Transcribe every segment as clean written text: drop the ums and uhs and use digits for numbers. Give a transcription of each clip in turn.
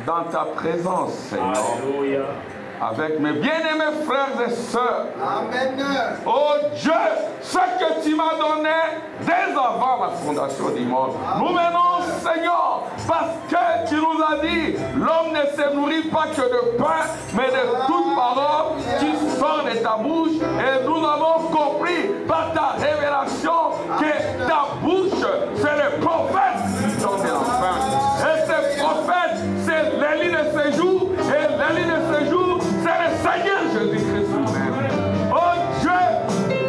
dans ta présence, Seigneur. Alléluia. Avec mes bien-aimés frères et sœurs. Amen. Oh Dieu, ce que tu m'as donné dès avant la fondation du monde. Nous menons, Seigneur, parce que tu nous as dit, l'homme ne se nourrit pas que de pain, mais de toute parole qui sort de ta bouche. Et nous avons compris par ta révélation que ta bouche, c'est le prophète qui donne de la fin. Et ce prophète, c'est l'élie de séjour. Et l'élie de séjour, c'est le Seigneur Jésus-Christ lui-même. Oh Dieu,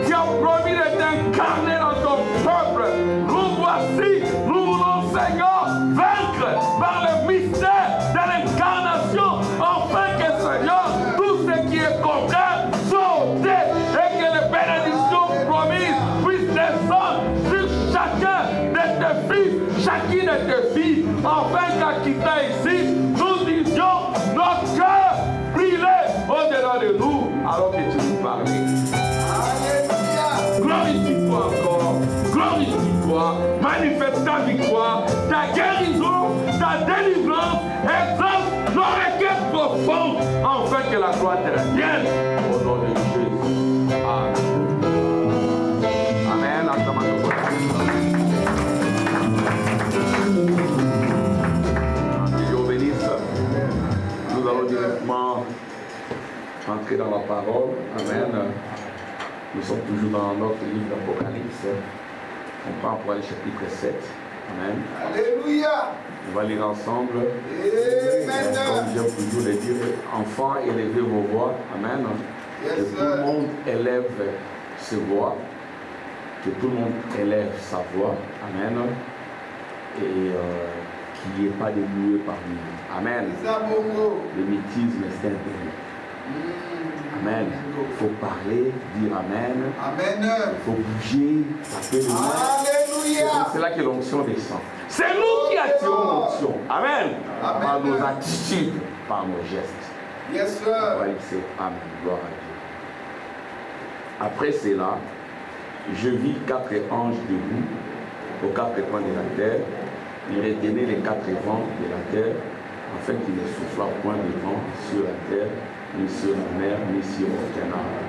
qui a promis de t'incarner dans ton peuple. Nous voici, nous voulons, Seigneur, vaincre par le mystère de l'incarnation, afin que, Seigneur, tout ce qui est contraire soit ôté et que les bénédictions promises puissent descendre sur chacun de tes fils, chacune de tes filles, afin qu'à quitter ici, nous disions notre cœur brûler au-delà de nous alors que tu nous parlais. Glorifie-toi encore, glorifie-toi, manifeste ta victoire, ta guérison, ta délivrance, exauce nos requêtes profondes, afin que la gloire te revienne au nom de Jésus. Amen. Amen. Acclamation. Que Dieu bénisse. Nous allons directement entrer dans la parole. Amen. Nous sommes toujours dans notre livre d'Apocalypse. On prend pour aller chapitre 7. Amen. Alléluia. On va lire ensemble. Amen. Comme j'aime toujours le dire, enfants, élevez vos voix. Amen. Yes, que tout le monde élève ses voix. Que tout le monde élève sa voix. Amen. Et qu'il n'y ait pas de muets parmi nous. Amen. Le mythisme, c'est interdit. Amen. Il faut parler, dire Amen. Amen. Il faut bouger, taper le main. Alléluia. C'est là que l'onction descend. C'est nous qui attirons l'onction. Amen. Amen. Par nos attitudes, par nos gestes. Yes, sir. Voilà, c'est Amen. Gloire à Dieu. Après cela, je vis 4 anges debout aux 4 coins de la terre. Ils retenaient les 4 vents de la terre, afin qu'il ne soufflât point de vent sur la terre, ni sur la mer, ni sur aucun arbre.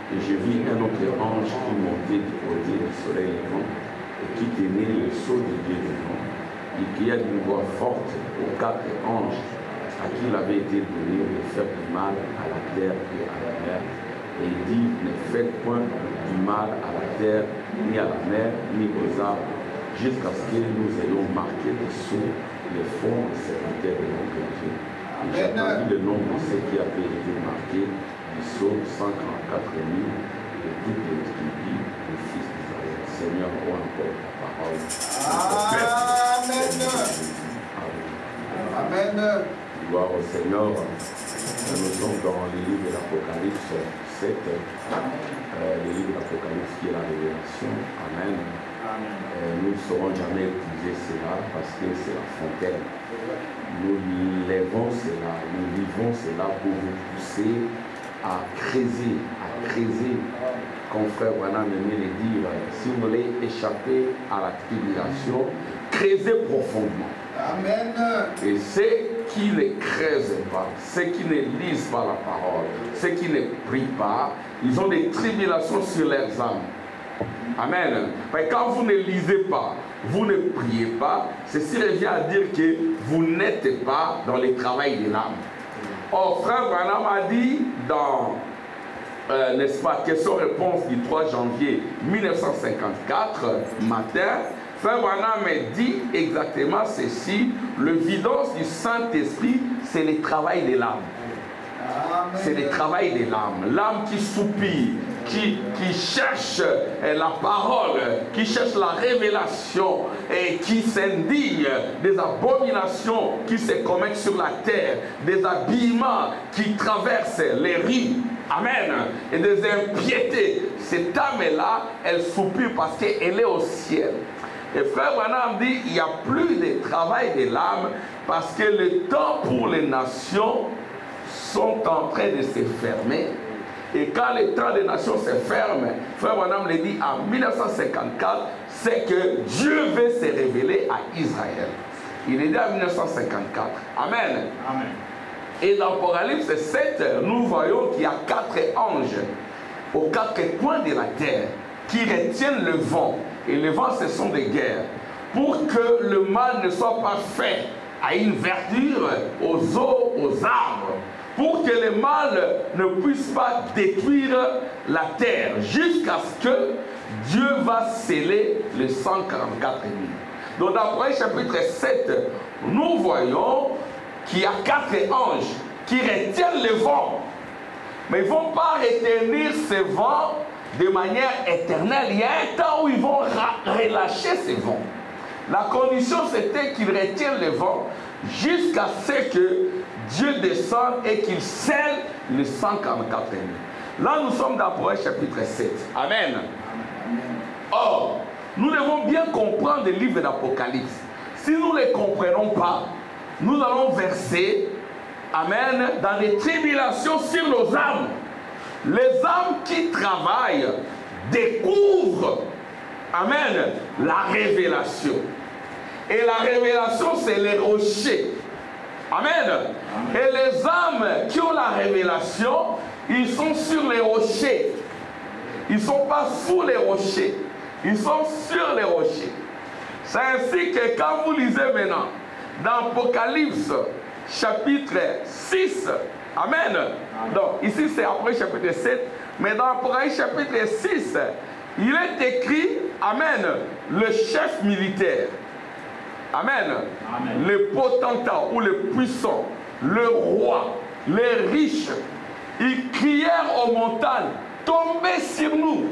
Et je vis un autre ange qui montait du côté du soleil levant et qui tenait le sceau de Dieu devant. Il cria d'une voix forte aux 4 anges à qui il avait été donné de faire du mal à la terre et à la mer. Et il dit, ne faites point du mal à la terre, ni à la mer, ni aux arbres, jusqu'à ce que nous ayons marqué le sceau, les fonds des serviteurs de notre Dieu. Et j'attendis le nombre de ceux qui avaient été marqués du sceau, 144 000 de toutes les tribus des fils d'Israël. Seigneur, on encore ta parole. Amen. Amen. Gloire au Seigneur. Nous sommes dans le livre de l'Apocalypse 7, le livre de l'Apocalypse qui est la révélation. Amen. Nous ne saurons jamais utiliser cela parce que c'est la fontaine. Nous lèvons cela, nous vivons cela pour vous pousser à creuser, comme frère Branham aimait le dire, si vous voulez échapper à la tribulation, creusez profondément. Amen. Et ceux qui ne creusent pas, ceux qui ne lisent pas la parole, ceux qui ne prient pas, ils ont des tribulations sur leurs âmes. Amen. Parce que quand vous ne lisez pas, vous ne priez pas, ceci revient à dire que vous n'êtes pas dans le travail de l'âme. Or, frère Branham a dit dans, n'est-ce pas, question-réponse du 3 janvier 1954 matin, frère Branham dit exactement ceci, le vidance du Saint-Esprit, c'est le travail de l'âme. C'est le travail de l'âme. L'âme qui soupire, qui cherche la parole, qui cherche la révélation et qui s'indigne des abominations qui se commettent sur la terre, des habillements qui traversent les rues. Amen. Et des impiétés. Cette âme-là, elle soupire parce qu'elle est au ciel. Et frère Branham dit, il n'y a plus de travail de l'âme parce que le temps pour les nations sont en train de se fermer. Et quand le temps des nations se ferme, frère Branham le dit en 1954, c'est que Dieu veut se révéler à Israël. Il est né en 1954. Amen. Amen. Et dans Apocalypse 7, nous voyons qu'il y a 4 anges aux 4 coins de la terre qui retiennent le vent. Et le vent, ce sont des guerres. Pour que le mal ne soit pas fait à une verdure, aux eaux, aux arbres. Pour que le mal ne puisse pas détruire la terre. Jusqu'à ce que Dieu va sceller les 144 000. Donc dans Apocalypse chapitre 7, nous voyons qu'il y a 4 anges qui retiennent le vent. Mais ils ne vont pas retenir ce vent de manière éternelle. Il y a un temps où ils vont relâcher ce vent. La condition, c'était qu'ils retiennent le vent jusqu'à ce que Dieu descende et qu'il scelle les 144 000. Là, nous sommes dans Apocalypse chapitre 7. Amen. Or, nous devons bien comprendre le livre d'Apocalypse. Si nous ne les comprenons pas, nous allons verser, amen, dans des tribulations sur nos âmes. Les âmes qui travaillent découvrent, amen, la révélation. Et la révélation, c'est les rochers. Amen. Et les âmes qui ont la révélation, ils sont sur les rochers. Ils ne sont pas sous les rochers. Ils sont sur les rochers. C'est ainsi que quand vous lisez maintenant, dans Apocalypse chapitre 6, amen. Donc ici c'est après chapitre 7, mais dans Apocalypse chapitre 6, il est écrit, amen, le chef militaire. Amen. Amen. Les potentats ou les puissants, le roi, les riches, ils crièrent aux montagnes, tombez sur nous,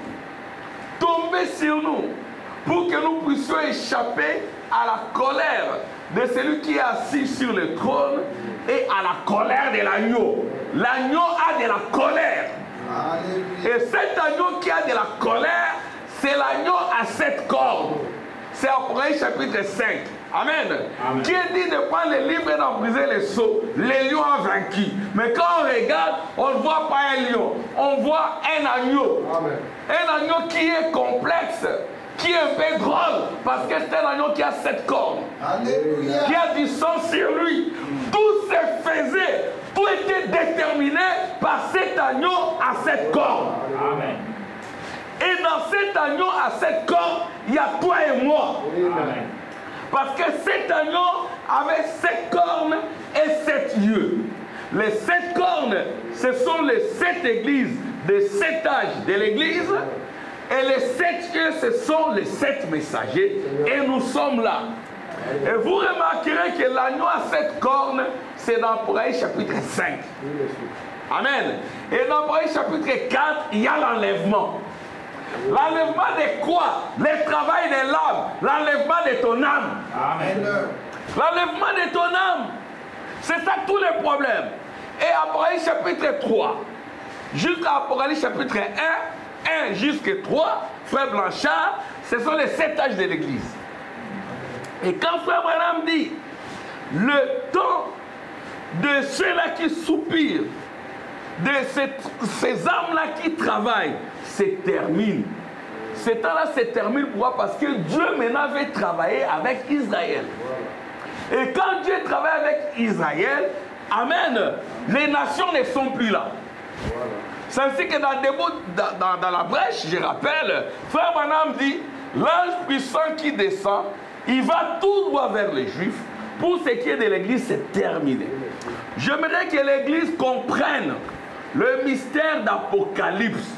pour que nous puissions échapper à la colère de celui qui est assis sur le trône et à la colère de l'agneau. L'agneau a de la colère. Alléluia. Et cet agneau qui a de la colère, c'est l'agneau à 7 cornes. C'est Apocalypse chapitre 5. Amen. Amen. Qui est dit de prendre les livres et d'en briser les sceaux. Les lions ont vaincu. Mais quand on regarde, on ne voit pas un lion. On voit un agneau. Amen. Un agneau qui est complexe, qui est un peu drôle, parce que c'est un agneau qui a 7 cornes. Alléluia. Qui a du sang sur lui. Tout se faisait, tout était déterminé par cet agneau à 7 cornes. Amen. Et dans cet agneau à 7 cornes, il y a toi et moi. Amen. Parce que cet agneau avait 7 cornes et 7 yeux. Les 7 cornes, ce sont les 7 églises des 7 âges de l'église. Et les 7 yeux, ce sont les 7 messagers. Et nous sommes là. Et vous remarquerez que l'agneau à 7 cornes, c'est dans Apocalypse chapitre 5. Amen. Et dans Apocalypse chapitre 4, il y a l'enlèvement. L'enlèvement de quoi? Le travail de l'âme. L'enlèvement de ton âme. Amen. L'enlèvement de ton âme. C'est ça tous les problèmes. Et Apocalypse chapitre 3 jusqu'à Apocalypse chapitre 1 jusqu'à 3, frère Blanchard, ce sont les 7 âges de l'église. Et quand frère Branham dit le temps de ceux-là qui soupirent, de ces âmes-là qui travaillent, se termine. Ce temps-là se termine pourquoi? Parce que Dieu maintenant veut travailler avec Israël. Et quand Dieu travaille avec Israël, amen, les nations ne sont plus là. C'est ainsi que dans la brèche, je rappelle, frère Branham dit, l'ange puissant qui descend, il va tout droit vers les Juifs. Pour ce qui est de l'église, c'est terminé. J'aimerais que l'église comprenne le mystère d'Apocalypse.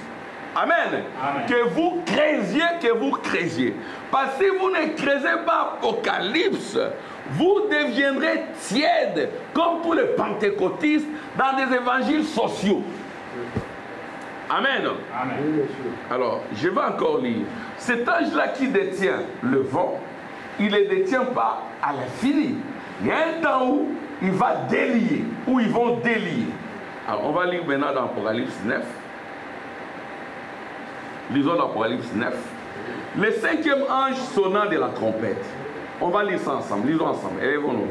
Amen. Amen. Que vous crésiez. Parce que si vous ne créez pas Apocalypse, vous deviendrez tiède comme tous les pentecôtistes dans des évangiles sociaux. Amen. Amen. Alors, je vais encore lire. Cet ange-là qui détient le vent, il ne le détient pas à l'infini. Il y a un temps où il va délier, où ils vont délier. Alors, on va lire maintenant dans Apocalypse 9. Lisons dans Apocalypse 9. Le 5e ange sonnant de la trompette. On va lire ça ensemble. Lisons ensemble. Élevons-nous.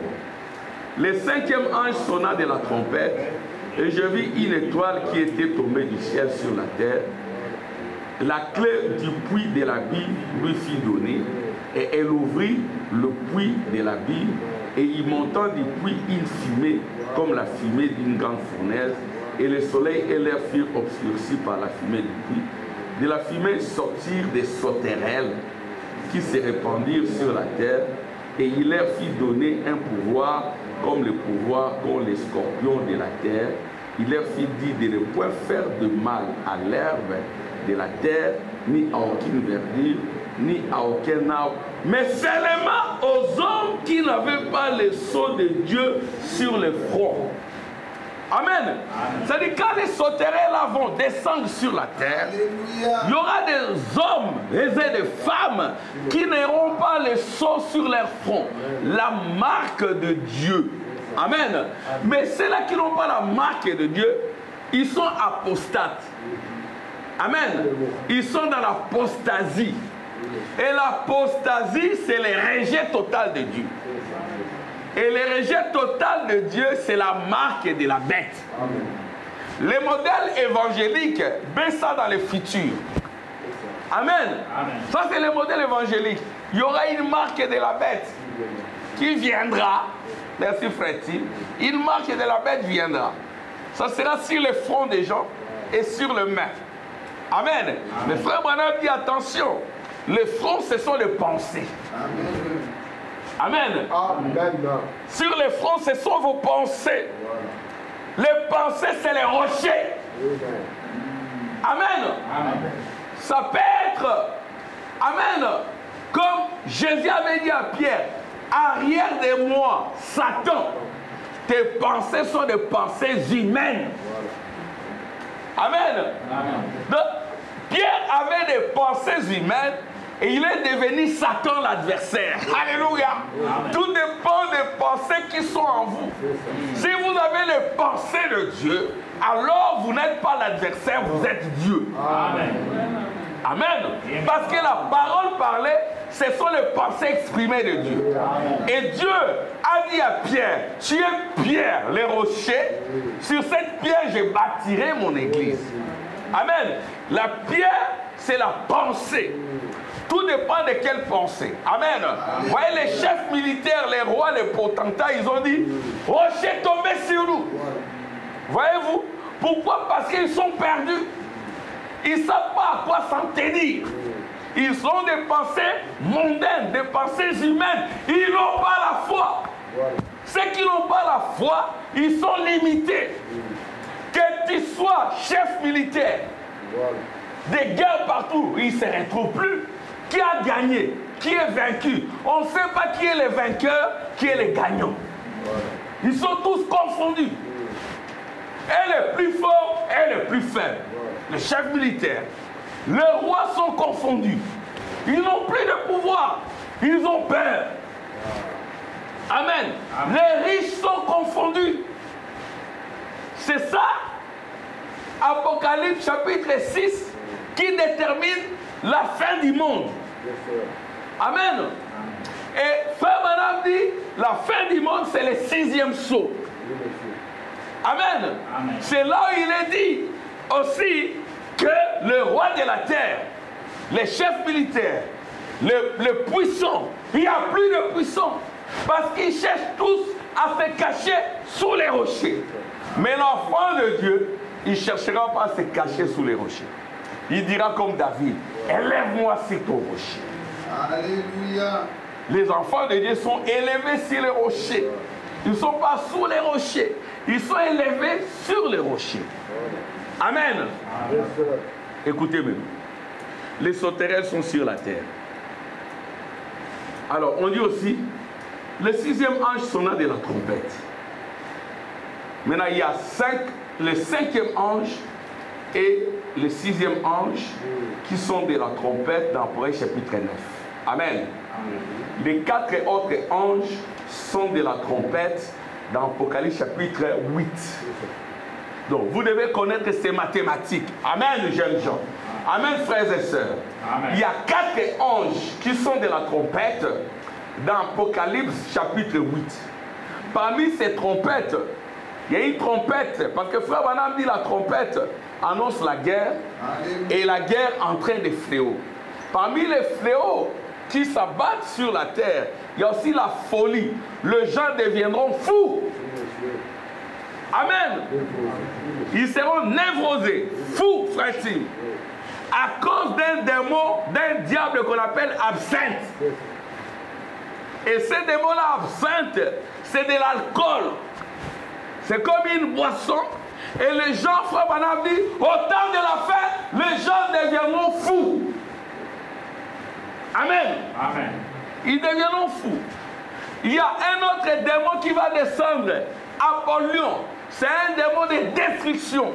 Le 5e ange sonnant de la trompette. Et je vis une étoile qui était tombée du ciel sur la terre. La clé du puits de l'abîme lui fut donnée. Et elle ouvrit le puits de l'abîme. Et il monta du puits une fumée, comme la fumée d'une grande fournaise, et le soleil et l'air furent obscurcis par la fumée du puits. De la fumée sortirent des sauterelles qui se répandirent sur la terre, et il leur fit donner un pouvoir comme le pouvoir qu'ont les scorpions de la terre. Il leur fit dire de ne point faire de mal à l'herbe de la terre, ni à aucune verdure, ni à aucun arbre, mais seulement aux hommes qui n'avaient pas le sceau de Dieu sur le front. Amen. C'est-à-dire quand les sauterelles là vont descendre sur la terre, il y aura des hommes et des femmes qui n'auront pas le sceau sur leur front, la marque de Dieu. Amen. Mais ceux-là qui n'ont pas la marque de Dieu, ils sont apostates. Amen. Ils sont dans l'apostasie. Et l'apostasie, c'est le rejet total de Dieu. Et le rejet total de Dieu, c'est la marque de la bête. Les modèles évangéliques baissent ça dans le futur. Amen. Ça, c'est le modèle évangélique. Il y aura une marque de la bête qui viendra. Merci, Freddy. Une marque de la bête viendra. Ça sera sur le front des gens et sur le main. Amen. Mais frère Branham dit attention. Le front, ce sont les pensées. Amen. Sur le front, ce sont vos pensées. Les pensées, c'est les rochers. Amen. Ça peut être, amen, comme Jésus avait dit à Pierre, arrière de moi, Satan, tes pensées sont des pensées humaines. Amen. Donc, Pierre avait des pensées humaines et il est devenu Satan l'adversaire. Alléluia. Tout dépend des pensées qui sont en vous. Si vous avez les pensées de Dieu, alors vous n'êtes pas l'adversaire, vous êtes Dieu. Amen. Amen. Parce que la parole parlée, ce sont les pensées exprimées de Dieu. Et Dieu a dit à Pierre, tu es Pierre, les rochers, sur cette pierre je bâtirai mon église. Amen. La pierre, c'est la pensée. Tout dépend de quelle pensée. Amen. Vous voyez, les chefs militaires, les rois, les potentats, ils ont dit, rocher tombé sur nous. Voyez-vous? Pourquoi? Parce qu'ils sont perdus. Ils ne savent pas à quoi s'en tenir. Ils ont des pensées mondaines, des pensées humaines. Ils n'ont pas la foi. Ceux qui n'ont pas la foi, ils sont limités. Que tu sois chef militaire, des guerres partout, ils ne se retrouvent plus. Qui a gagné? Qui est vaincu? On ne sait pas qui est le vainqueur, qui est le gagnant. Ils sont tous confondus. Et les plus forts et les plus faibles. Les chefs militaires. Les rois sont confondus. Ils n'ont plus de pouvoir. Ils ont peur. Amen. Les riches sont confondus. C'est ça, Apocalypse chapitre 6, qui détermine la fin du monde. Amen. Et Frère Branham dit, la fin du monde, c'est le 6e sceau. Amen. C'est là où il est dit aussi que le roi de la terre, les chefs militaires, les puissants, il n'y a plus de puissants. Parce qu'ils cherchent tous à se cacher sous les rochers. Mais l'enfant de Dieu, il ne cherchera pas à se cacher sous les rochers. Il dira comme David, élève-moi sur ton rocher. Alléluia. Les enfants de Dieu sont élevés sur les rochers. Ils ne sont pas sous les rochers. Ils sont élevés sur les rochers. Amen. Écoutez-moi. Les sauterelles sont sur la terre. Alors, on dit aussi, le 6e ange sonna de la trompette. Maintenant, il y a le 5e ange et le 6e ange qui sont de la trompette dans Apocalypse chapitre 9. Amen. Les 4 autres anges sont de la trompette dans Apocalypse chapitre 8. Donc, vous devez connaître ces mathématiques. Amen, jeunes gens. Amen, frères et sœurs. Amen. Il y a 4 anges qui sont de la trompette dans Apocalypse chapitre 8. Parmi ces trompettes, il y a une trompette, parce que Frère Branham dit la trompette annonce la guerre et la guerre entraîne des fléaux. Parmi les fléaux, qui s'abattent sur la terre. Il y a aussi la folie. Les gens deviendront fous. Amen. Ils seront névrosés, fous, frère-t-il, à cause d'un démon, d'un diable qu'on appelle absinthe. Et ce démon-là, absinthe, c'est de l'alcool. C'est comme une boisson. Et les gens, frère Branham dit, au temps de la fin, les gens deviendront fous. Amen. Amen. Ils deviendront fous. Il y a un autre démon qui va descendre, Apollyon. C'est un démon de destruction.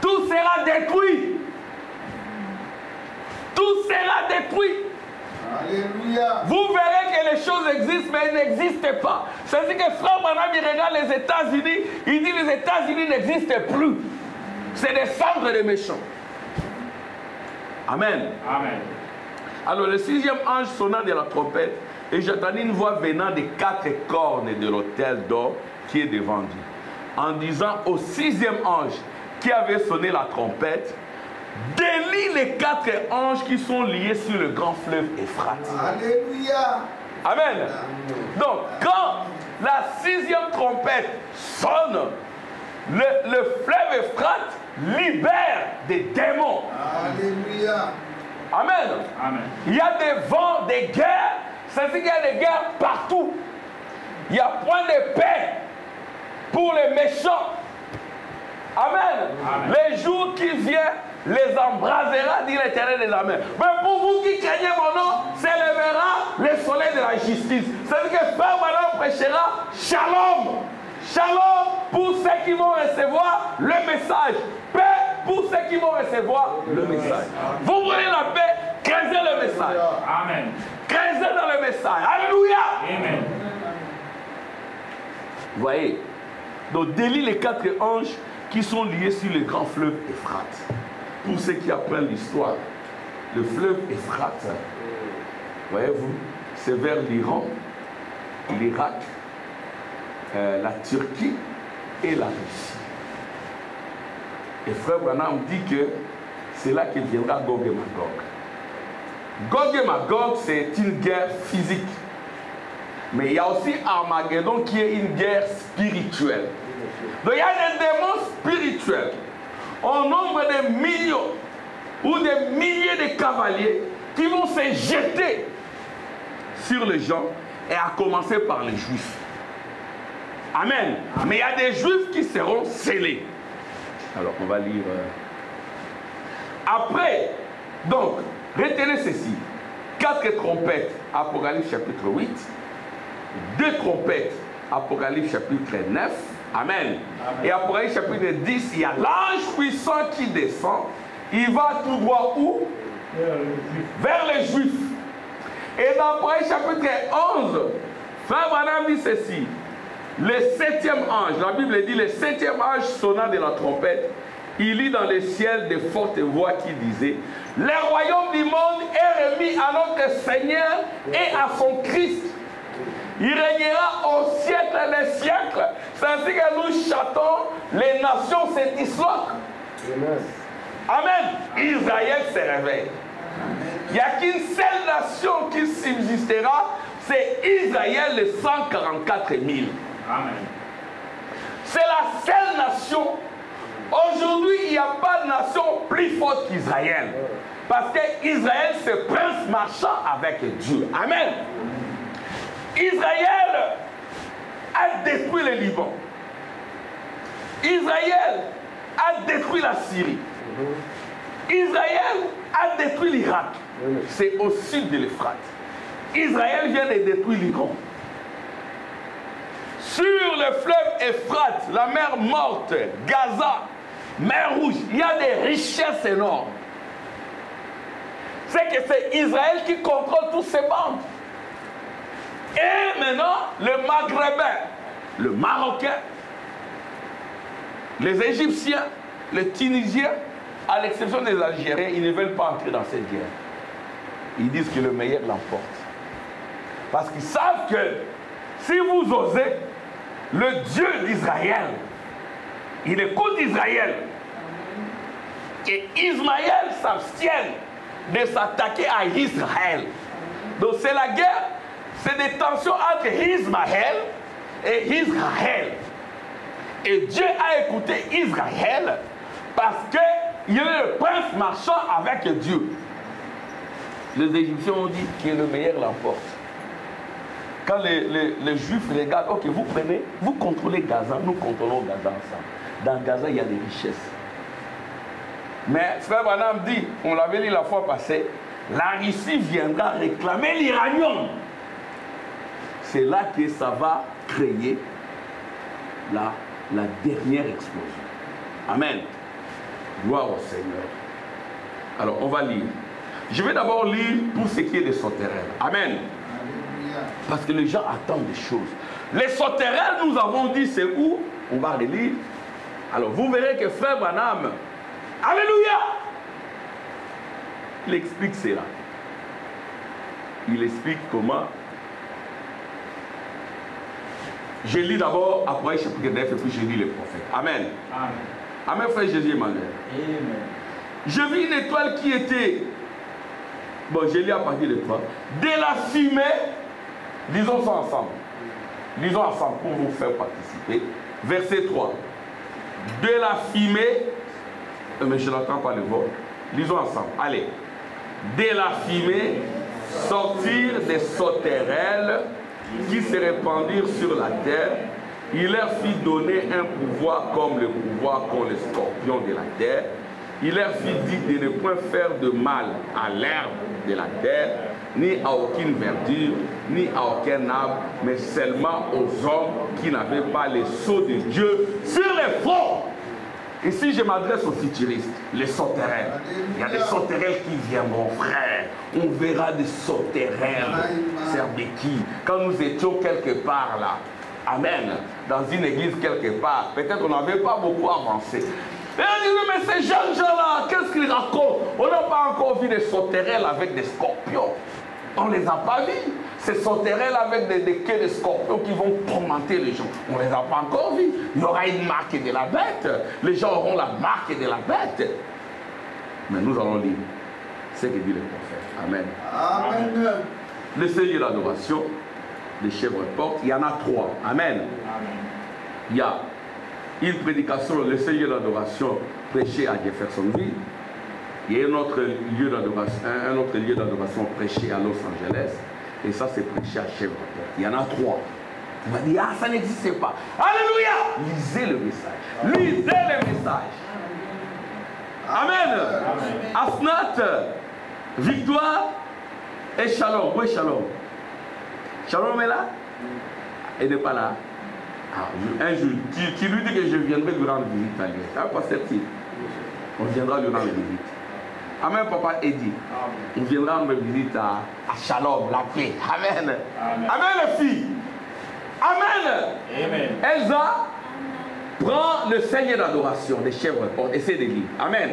Tout sera détruit. Tout sera détruit. Alléluia. Vous verrez que les choses existent, mais elles n'existent pas. C'est-à-dire que frère Branham, il regarde les États-Unis, il dit que les États-Unis n'existent plus. C'est des cendres de méchants. Amen. Amen. Alors le 6e ange sonna de la trompette, et j'entendis une voix venant des 4 cornes de l'autel d'or qui est devant lui, en disant au 6e ange qui avait sonné la trompette, délie les 4 anges qui sont liés sur le grand fleuve Euphrate. Alléluia. Amen. Donc, quand la 6e trompette sonne, le fleuve Euphrate libère des démons. Alléluia. Amen. Amen. Il y a des vents, des guerres. C'est-à-dire qu'il y a des guerres partout. Il y a point de paix pour les méchants. Amen. Amen. Les jours qui viennent les embrasera, dit l'Éternel des armées. Mais pour vous qui craignez mon nom, s'élèvera le soleil de la justice. C'est-à-dire que Père Branham prêchera shalom. Shalom pour ceux qui vont recevoir le message. Paix pour ceux qui vont recevoir le message. Vous voulez la paix, créez le message. Amen. Créez dans le message. Alléluia. Amen. Vous voyez, donc délie les 4 anges qui sont liés sur le grand fleuve Euphrate. Pour ceux qui apprennent l'histoire, le fleuve Euphrate, voyez-vous, c'est vers l'Iran, l'Irak, la Turquie et la Russie. Et frère Branham dit que c'est là que viendra Gog et Magog. Gog et Magog, c'est une guerre physique. Mais il y a aussi Armageddon qui est une guerre spirituelle. Donc il y a des démons spirituels au nombre de millions ou de milliers de cavaliers qui vont se jeter sur les gens, et à commencer par les juifs. Amen. Mais il y a des juifs qui seront scellés. Alors on va lire. Après, donc, retenez ceci. 4 trompettes, Apocalypse chapitre 8. 2 trompettes, Apocalypse chapitre 9. Amen. Amen. Et Apocalypse chapitre 10, il y a l'ange puissant qui descend. Il va tout droit où? Vers les Juifs. Et dans Apocalypse chapitre 11, frère Branham dit ceci. Le 7e ange, la Bible dit, le 7e ange sonna de la trompette. Il lit dans le ciel de fortes voix qui disaient: le royaume du monde est remis à notre Seigneur et à son Christ. Il régnera au siècle des siècles. C'est ainsi que nous chantons, les nations se disloquent. Amen. Israël se réveille. Il n'y a qu'une seule nation qui subsistera, c'est Israël, les 144 000. Amen. C'est la seule nation. Aujourd'hui, il n'y a pas de nation plus forte qu'Israël. Parce qu'Israël, c'est prince marchand avec Dieu. Amen. Israël a détruit le Liban. Israël a détruit la Syrie. Israël a détruit l'Irak. C'est au sud de l'Euphrate. Israël vient de détruire l'Iran. Sur le fleuve Euphrate, la mer morte, Gaza, mer Rouge, il y a des richesses énormes. C'est que c'est Israël qui contrôle tous ces bandes. Et maintenant, le Maghrébin, le Marocain, les Égyptiens, les Tunisiens, à l'exception des Algériens, ils ne veulent pas entrer dans cette guerre. Ils disent que le meilleur l'emporte. Parce qu'ils savent que si vous osez, le Dieu d'Israël, il écoute Israël. Et Ismaël s'abstienne de s'attaquer à Israël. Donc c'est la guerre, c'est des tensions entre Ismaël et Israël. Et Dieu a écouté Israël parce qu'il est le prince marchand avec Dieu. Les Égyptiens ont dit que le meilleur l'emporte. Quand les Juifs regardent, ok, vous prenez, vous contrôlez Gaza, nous contrôlons Gaza ensemble. Dans Gaza, il y a des richesses. Mais frère Branham dit, on l'avait dit la fois passée, la Russie viendra réclamer l'uranium. C'est là que ça va créer la dernière explosion. Amen. Gloire au Seigneur. Alors, on va lire. Je vais d'abord lire pour ce qui est des sauterelles. Amen. Parce que les gens attendent des choses. Les sauterelles, nous avons dit, c'est où? On va relire. Alors, vous verrez que frère Branham, alléluia, il explique cela. Il explique comment. Je lis d'abord Apocalypse chapitre 9 et puis je lis les prophètes. Amen. Amen. Amen, frère Jésus Emmanuel. Amen. Je vis une étoile qui était, bon, je lis à partir de toi, de la fumée, lisons ça ensemble. Lisons ensemble pour vous faire participer. Verset 3. De la fumée, mais je n'entends pas le vote. Lisons ensemble. Allez. De la fumée, sortir des sauterelles qui se répandirent sur la terre. Il leur fit donner un pouvoir comme le pouvoir qu'ont les scorpions de la terre. Il leur fit dire de ne point faire de mal à l'herbe de la terre, ni à aucune verdure, ni à aucun arbre, mais seulement aux hommes qui n'avaient pas les sceaux de Dieu sur les fronts. Ici, je m'adresse aux futuristes, les sauterelles. Il y a des sauterelles qui viendront, frère. On verra des sauterelles, Serbéki. Quand nous étions quelque part là, amen, dans une église quelque part, peut-être on n'avait pas beaucoup avancé. Et on dit, mais ces jeunes gens-là, qu'est-ce qu'ils racontent? On n'a pas encore vu des sauterelles avec des scorpions. On ne les a pas vus. Ces sauterelles avec des queues de scorpions qui vont tourmenter les gens. On ne les a pas encore vus. Il y aura une marque de la bête. Les gens auront la marque de la bête. Mais nous allons lire ce que dit le prophète. Amen. Amen. Le Seigneur de l'adoration, les chèvres portent, il y en a 3. Amen. Il y a une prédication, le Seigneur de l'adoration prêché à Jeffersonville. Il y a un autre lieu d'adoration prêché à Los Angeles. Et ça, c'est prêché à Chèvre-Porte. Il y en a 3. Il m'a dit, ah, ça n'existe pas. Alléluia! Lisez le message. Lisez le message. Amen. Asnat, Victoire et Shalom. Où est Shalom? Shalom est là? Elle n'est pas là. Ah, un jour, tu lui dis que je viendrai lui rendre visite à lui. Ça va pas cette fille. On viendra lui rendre visite. Amen, papa Eddie. On viendra rendre visite à Shalom, la paix. Amen. Amen, les filles. Amen. Amen. Elsa, prends le Seigneur d'adoration des chèvres. Essaie de lire. Amen.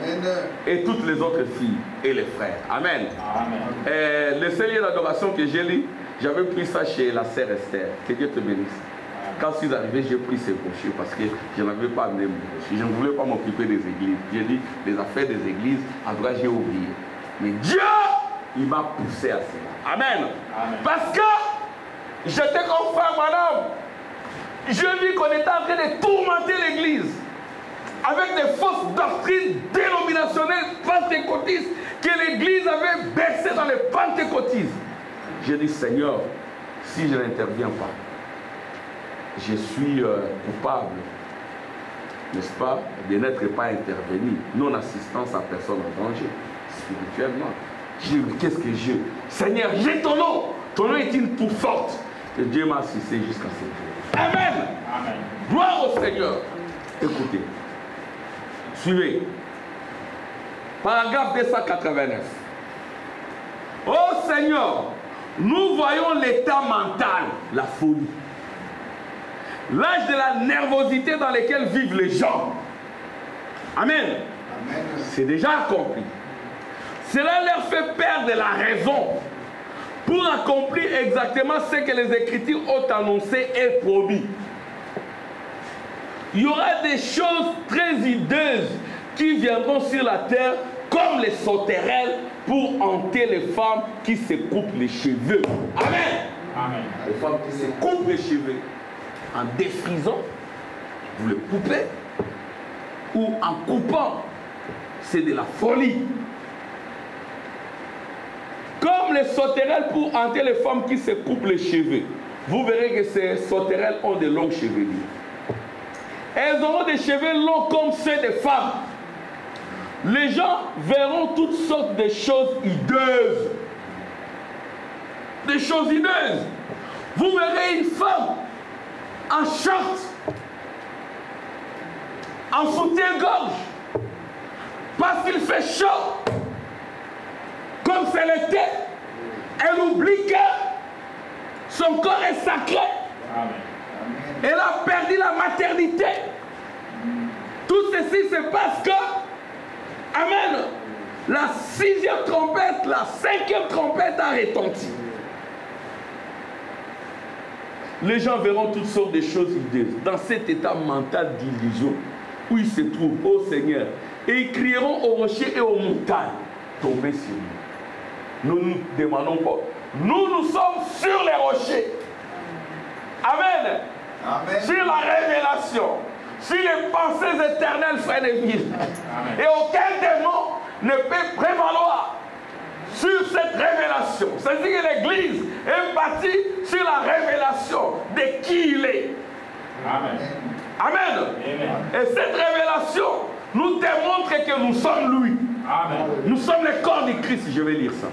Amen. Et toutes les autres filles et les frères. Amen. Amen. Le Seigneur d'adoration que j'ai lu, j'avais pris ça chez la sœur Esther. Que Dieu te bénisse. Quand je suis arrivé, j'ai pris ces brochures parce que je n'avais pas amené mes brochures. Je ne voulais pas m'occuper des églises. J'ai dit, les affaires des églises, en tout cas, j'ai oublié. Mais Dieu, il m'a poussé à cela. Amen. Amen. Parce que j'étais comme frère, madame. Je vis qu'on était en train de tourmenter l'église avec des fausses doctrines dénominationnelles pentecôtistes que l'église avait baissées dans les pentecôtistes. J'ai dit, Seigneur, si je n'interviens pas, je suis coupable, n'est-ce pas, de n'être pas intervenu, non-assistance à personne en danger, spirituellement. Je dis, mais qu'est-ce que je... Seigneur, j'ai ton nom est une tour forte, que Dieu m'a assisté jusqu'à ce jour. Amen. Amen. Gloire au Seigneur. Écoutez, suivez. Paragraphe 289. Oh Seigneur, nous voyons l'état mental, la folie. L'âge de la nervosité dans lequel vivent les gens. Amen. Amen. C'est déjà accompli. Cela leur fait perdre la raison pour accomplir exactement ce que les Écritures ont annoncé et promis. Il y aura des choses très hideuses qui viendront sur la terre comme les sauterelles pour hanter les femmes qui se coupent les cheveux. Amen. Amen. Les femmes qui se coupent les cheveux en défrisant, vous le coupez, ou en coupant, c'est de la folie. Comme les sauterelles pour hanter les femmes qui se coupent les cheveux. Vous verrez que ces sauterelles ont de longues chevelures. Elles auront des cheveux longs comme ceux des femmes. Les gens verront toutes sortes de choses hideuses. Des choses hideuses. Vous verrez une femme en short, en soutien-gorge, parce qu'il fait chaud, comme c'est l'été. Elle oublie que son corps est sacré. Amen. Elle a perdu la maternité. Tout ceci se passe que, amen, la 6e trompette, la 5e trompette a retenti. Les gens verront toutes sortes de choses hideuses dans cet état mental d'illusion où ils se trouvent, ô Seigneur, et ils crieront aux rochers et aux montagnes, tombez sur nous. Nous ne nous demandons pas. Nous sommes sur les rochers. Amen. Amen. Sur la révélation, sur les pensées éternelles, frères et filles. Et aucun démon ne peut prévaloir sur cette révélation. C'est-à-dire que l'Église est bâtie sur la révélation de qui il est. Amen. Amen. Et cette révélation nous démontre que nous sommes lui. Amen. Nous sommes le corps de Christ, je vais lire ça.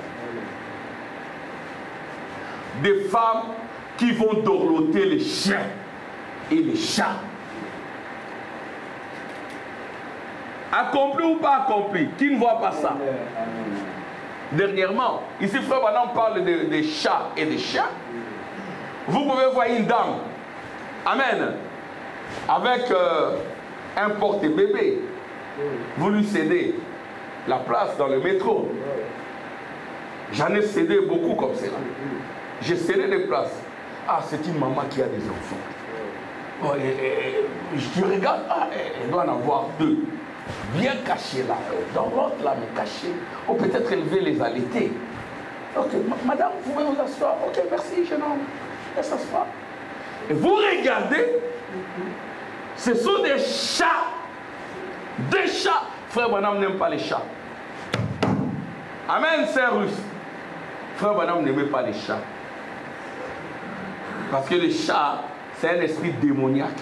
Des femmes qui vont dorloter les chiens et les chats. Accompli ou pas accompli? Qui ne voit pas ça? Dernièrement, ici frère Branham parle de chats et de chiens. Vous pouvez voir une dame, amen, avec un porte-bébé. Vous lui cédez la place dans le métro. J'en ai cédé beaucoup comme cela. J'ai cédé des places. Ah, c'est une maman qui a des enfants. Oh, je regarde, ah, elle doit en avoir 2. Bien cachés là. Dans l'autre là, mais cachés. Ou peut-être élever les allaités. Ok, madame, vous pouvez vous asseoir. Ok, merci, jeune homme. Elle s'assoit. Et vous regardez, ce sont des chats. Des chats. Frère Branham n'aime pas les chats. Amen, c'est russe. Frère Branham n'aimait pas les chats. Parce que le chat, c'est un esprit démoniaque.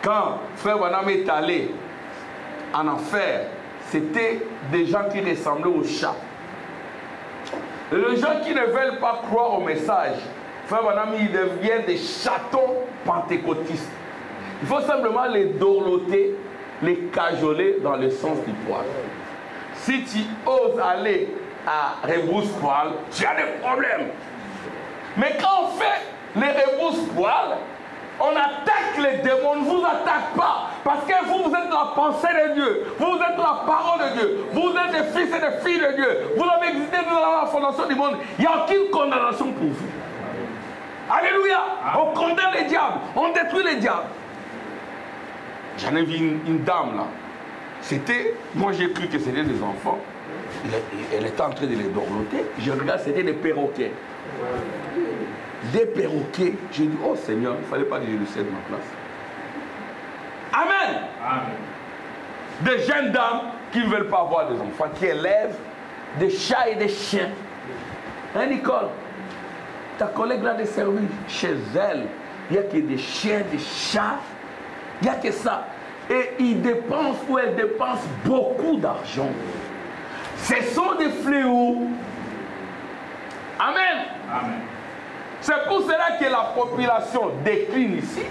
Quand Frère Branham est allé en enfer, c'était des gens qui ressemblaient aux chats. Les gens qui ne veulent pas croire au message, Frère Branham, ils deviennent des chatons pentecôtistes. Il faut simplement les dorloter, les cajoler dans le sens du poil. Si tu oses aller à rebrousse-poil, tu as des problèmes. Mais quand on fait les rebrousse-poil, on attaque les démons, on ne vous attaque pas. Parce que vous, vous êtes la pensée de Dieu. Vous êtes la parole de Dieu. Vous êtes des fils et des filles de Dieu. Vous avez existé dans la fondation du monde. Il n'y a aucune condamnation pour vous. Alléluia. On condamne les diables. On détruit les diables. J'en ai vu une dame là. C'était, moi j'ai cru que c'était des enfants. Elle était en train de les dorloter. Je regarde, c'était des perroquets. Des perroquets. J'ai dit, oh Seigneur, il ne fallait pas que je le cède ma place. Amen. Amen. Des jeunes dames qui ne veulent pas avoir des enfants, qui élèvent des chats et des chiens. Hein, Nicole? Ta collègue là de service, chez elle, il n'y a que des chiens, des chats. Il n'y a que ça. Et ils dépensent ou elles dépensent beaucoup d'argent. Ce sont des fléaux. Amen. Amen. C'est pour cela que la population décline ici.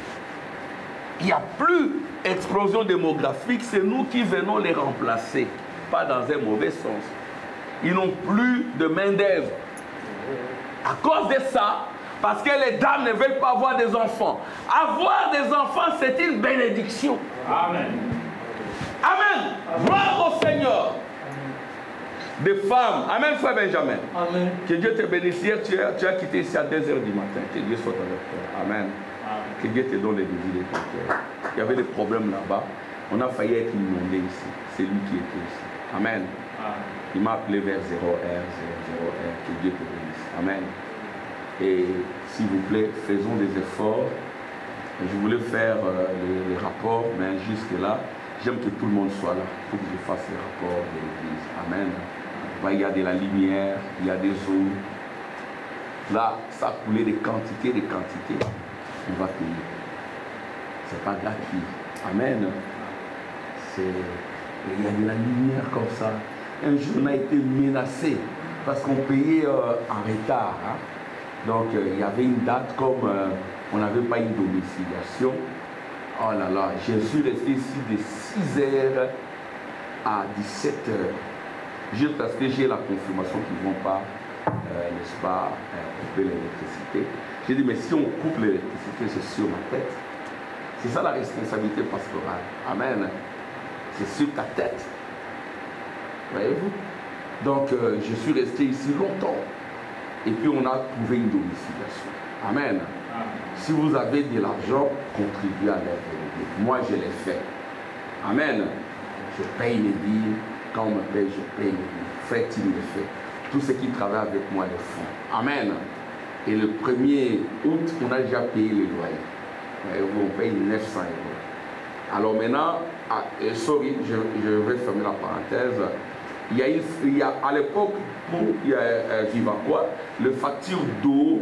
Il n'y a plus d'explosion démographique. C'est nous qui venons les remplacer. Pas dans un mauvais sens. Ils n'ont plus de main-d'œuvre. À cause de ça, parce que les dames ne veulent pas avoir des enfants. Avoir des enfants, c'est une bénédiction. Amen. Amen. Gloire au Seigneur. Des femmes. Amen, frère Benjamin. Amen. Que Dieu te bénisse. Hier, tu as quitté ici à 2 h du matin. Que Dieu soit avec toi. Amen. Que Dieu te donne les désirs de ton cœur. Il y avait des problèmes là-bas. On a failli être inondé ici. C'est lui qui était ici. Amen. Il m'a appelé vers 0R. Que Dieu te bénisse. Amen. Et s'il vous plaît, faisons des efforts. Je voulais faire les rapports, mais jusque-là, j'aime que tout le monde soit là pour que je fasse les rapports de l'église. Amen. Il y a de la lumière, il y a des eaux. Là, ça a coulé des quantités. On va payer. Ce n'est pas gratuit. Amen. Il y a de la lumière comme ça. Un jour, on a été menacé parce qu'on payait en retard. Hein. Donc, il y avait une date comme on n'avait pas une domiciliation. Oh là là, je suis resté ici de 6h à 17h. Juste parce que j'ai la confirmation qu'ils ne vont pas, n'est-ce pas, couper l'électricité. J'ai dit, mais si on coupe l'électricité, c'est sur ma tête. C'est ça la responsabilité pastorale. Amen. C'est sur ta tête. Voyez-vous? Donc, je suis resté ici longtemps. Et puis, on a trouvé une domiciliation. Amen. Si vous avez de l'argent, contribuez à l'aide de l'Église. Moi, je l'ai fait. Amen. Je paye mes billes. Quand on me paye, je paye mes billes. Frère, il le fait. Tous ceux qui travaillent avec moi le font. Amen. Et le 1er août, on a déjà payé le loyer. On paye 900 €. Alors maintenant, sorry, je vais fermer la parenthèse. Il y a à l'époque, pour Vivaquois, le facture d'eau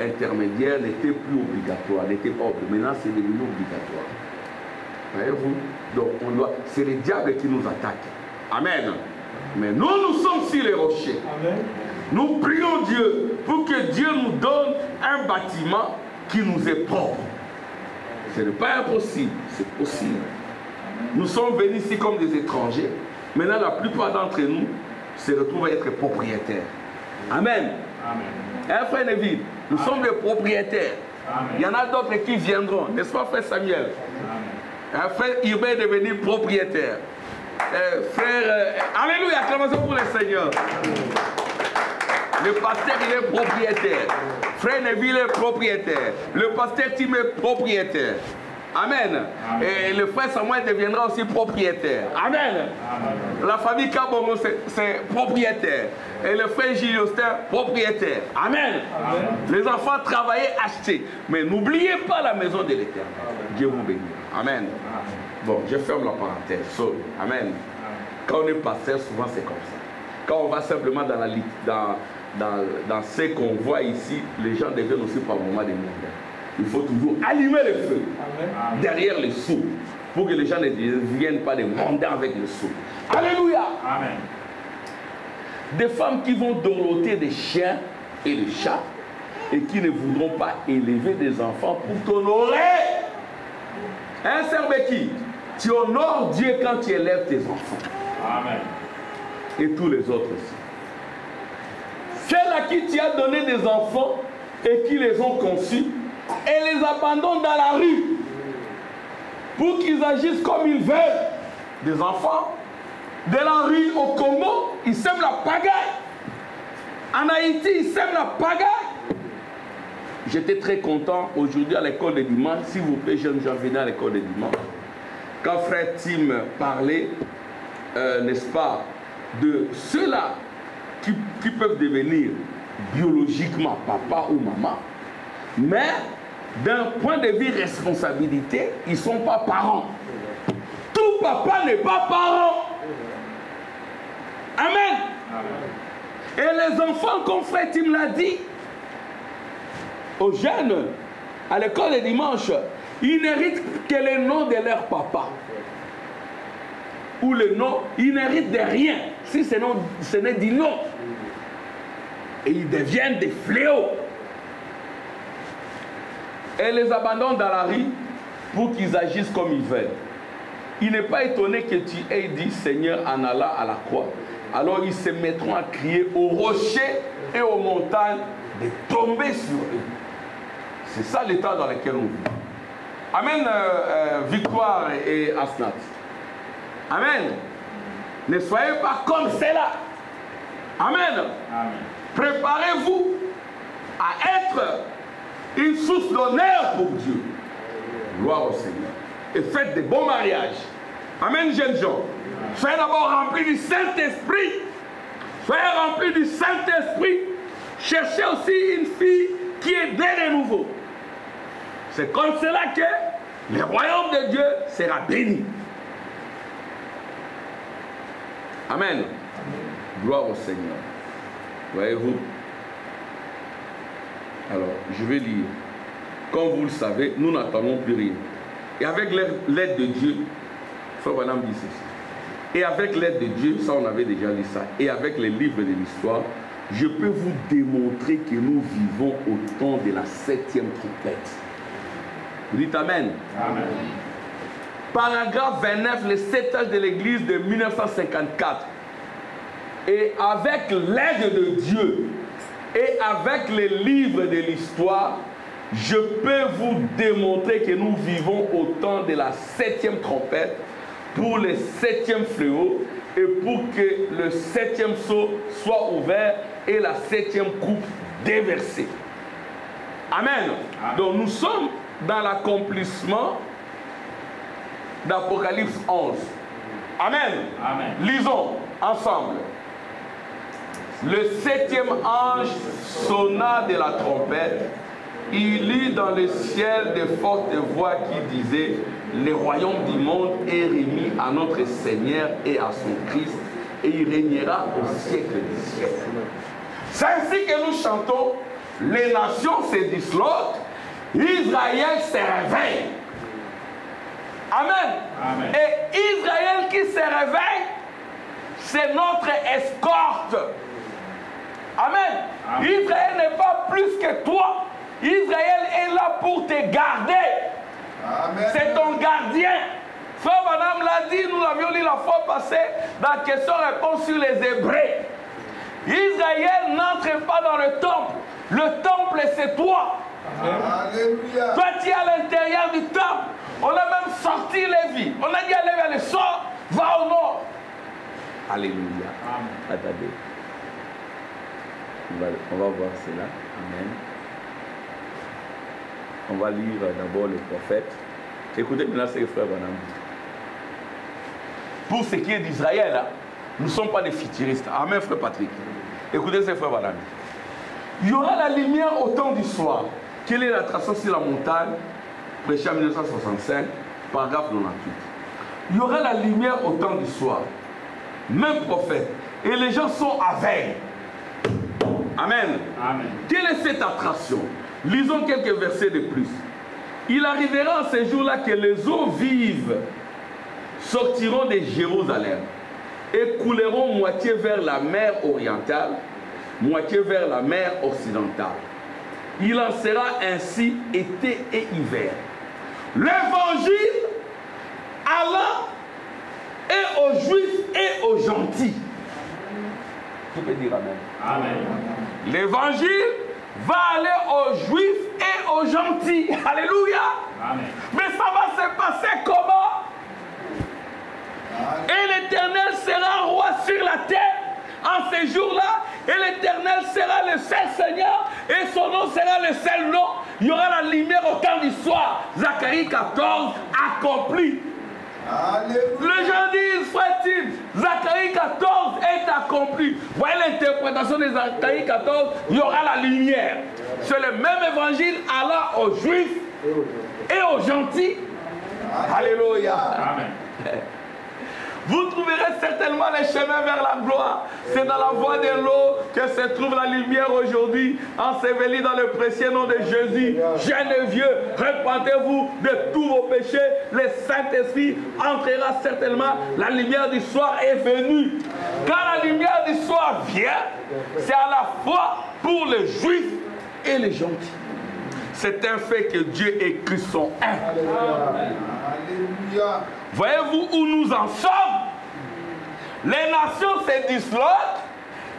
intermédiaire n'était plus obligatoire, n'était pas obligatoire. Maintenant, c'est devenu obligatoire. Voyez-vous? Donc, c'est le diable qui nous attaque. Amen. Mais nous sommes sur les rochers. Amen. Nous prions Dieu pour que Dieu nous donne un bâtiment qui nous est propre. Ce n'est pas impossible, c'est possible. Nous sommes venus ici comme des étrangers. Maintenant, la plupart d'entre nous se retrouvent à être propriétaires. Amen. Amen. Frère Neville, nous sommes des propriétaires. Amen. Il y en a d'autres qui viendront, n'est-ce pas, frère Samuel? Amen. Frère Irbe est devenu propriétaire. Frère, alléluia, acclamation pour le Seigneur. Le pasteur, il est propriétaire. Frère Neville est propriétaire. Le pasteur Tim est propriétaire. Amen. Amen. Et le frère Samuel deviendra aussi propriétaire. Amen. Amen. La famille Kabongo, c'est propriétaire. Et le frère Gilles Austin, propriétaire. Amen. Amen. Les enfants travaillaient, achetaient. Mais n'oubliez pas la maison de l'Éternel. Dieu vous bénisse. Amen. Amen. Bon, je ferme la parenthèse. Sorry. Amen. Amen. Quand on est pasteur, souvent c'est comme ça. Quand on va simplement dans ce qu'on voit ici, les gens deviennent aussi par moment des mondains. Il faut toujours allumer le feu. Amen. Derrière les seaux pour que les gens ne deviennent pas des mondains avec le seau. Alléluia. Amen. Des femmes qui vont dorloter des chiens et des chats et qui ne voudront pas élever des enfants pour t'honorer. Hein, Sœur Becky, tu honores Dieu quand tu élèves tes enfants. Amen. Et tous les autres aussi. Celles à qui tu as donné des enfants et qui les ont conçus et les abandonnent dans la rue pour qu'ils agissent comme ils veulent. Des enfants de la rue au Congo, ils sèment la pagaille. En Haïti, ils sèment la pagaille. J'étais très content aujourd'hui à l'école de dimanche. S'il vous plaît, jeunes gens, venez à l'école de dimanche. Quand frère Tim parlait, n'est-ce pas, de ceux-là qui peuvent devenir biologiquement papa ou maman, mais d'un point de vue responsabilité, ils ne sont pas parents. Tout papa n'est pas parent. Amen. Amen. Et les enfants, comme frère Tim l'a dit, aux jeunes, à l'école de dimanche, ils n'héritent que le nom de leur papa. Ou le nom, ils n'héritent de rien, si ce n'est du nom. Et ils deviennent des fléaux. Et les abandonnent dans la rue pour qu'ils agissent comme ils veulent. Il n'est pas étonné que tu aies dit Seigneur en allant à la croix. Alors ils se mettront à crier aux rochers et aux montagnes de tomber sur eux. C'est ça l'état dans lequel on vit. Amen, Victoire et Asnat. Amen. Ne soyez pas comme cela. Amen. Amen. Préparez-vous à être une source d'honneur pour Dieu. Gloire au Seigneur. Et faites des bons mariages. Amen, jeunes gens. Soyez d'abord remplis du Saint-Esprit. Soyez remplis du Saint-Esprit. Cherchez aussi une fille qui est née de nouveau. C'est comme cela que le royaume de Dieu sera béni. Amen. Gloire au Seigneur. Voyez-vous? Alors, je vais lire. Comme vous le savez, nous n'attendons plus rien. Et avec l'aide de Dieu, Frère Branham dit ceci. Et avec l'aide de Dieu, ça on avait déjà lu ça, et avec les livres de l'histoire, je peux vous démontrer que nous vivons au temps de la 7e trompette. Vous dites Amen. Amen. Paragraphe 29, le 7 âge de l'Église de 1954. Et avec l'aide de Dieu et avec les livres de l'histoire, je peux vous démontrer que nous vivons au temps de la 7e trompette pour le 7e fléau et pour que le 7e sceau soit ouvert et la 7e coupe déversée. Amen. Amen. Donc nous sommes dans l'accomplissement d'Apocalypse 11. Amen. Amen. Lisons ensemble. Le 7e ange sonna de la trompette. Il lut dans le ciel de fortes voix qui disaient: le royaume du monde est remis à notre Seigneur et à son Christ, et il régnera au siècle des siècles. C'est ainsi que nous chantons: les nations se disloquent, Israël se réveille. Amen. Amen. Et Israël qui se réveille, c'est notre escorte. Amen. Amen. Israël n'est pas plus que toi. Israël est là pour te garder. C'est ton gardien. Frère Madame l'a dit, nous l'avions lu la fois passée dans question-réponse sur les Hébreux. Israël n'entre pas dans le temple. Le temple, c'est toi. Alléluia. Toi, tu es à l'intérieur du temple. On a même sorti Lévi. On a dit à Lévi, allez, sors, va au nord. Alléluia. Amen. Attendez. On va voir cela. Amen. On va lire d'abord le prophète. Écoutez maintenant ce que frère Branham dit. Pour ce qui est d'Israël, nous ne sommes pas des futuristes. Amen, frère Patrick. Écoutez ce que frère Branham dit. Il y aura la lumière au temps du soir. Quelle est la traçon sur la montagne? Prêché en 1965, paragraphe 98. Il y aura la lumière au temps du soir. Même prophète. Et les gens sont aveugles. Amen. Amen. Quelle est cette attraction? Lisons quelques versets de plus. Il arrivera en ces jours-là que les eaux vives sortiront de Jérusalem et couleront moitié vers la mer orientale, moitié vers la mer occidentale. Il en sera ainsi été et hiver. L'évangile allant et aux juifs et aux gentils. Qui peut dire amen? Amen. L'évangile va aller aux juifs et aux gentils. Alléluia. Amen. Mais ça va se passer comment? Amen. Et l'Éternel sera roi sur la terre en ces jours-là. Et l'Éternel sera le seul Seigneur. Et son nom sera le seul nom. Il y aura la lumière au temps du soir. Zacharie 14 accompli. Alléluia. Les gens disent, frère Tim, Zacharie 14 est accompli. Voyez l'interprétation de Zacharie 14, il y aura la lumière. C'est le même évangile allant aux juifs et aux gentils. Alléluia. Amen. Vous trouverez certainement les chemins vers la gloire. C'est dans la voie de l'eau que se trouve la lumière aujourd'hui, ensevelie dans le précieux nom de Jésus. Jeunes et vieux, repentez-vous de tous vos péchés. Le Saint-Esprit entrera certainement. La lumière du soir est venue. Quand la lumière du soir vient, c'est à la fois pour les juifs et les gentils. C'est un fait que Dieu écrit son un. Alléluia. Voyez-vous où nous en sommes? Les nations se disloquent,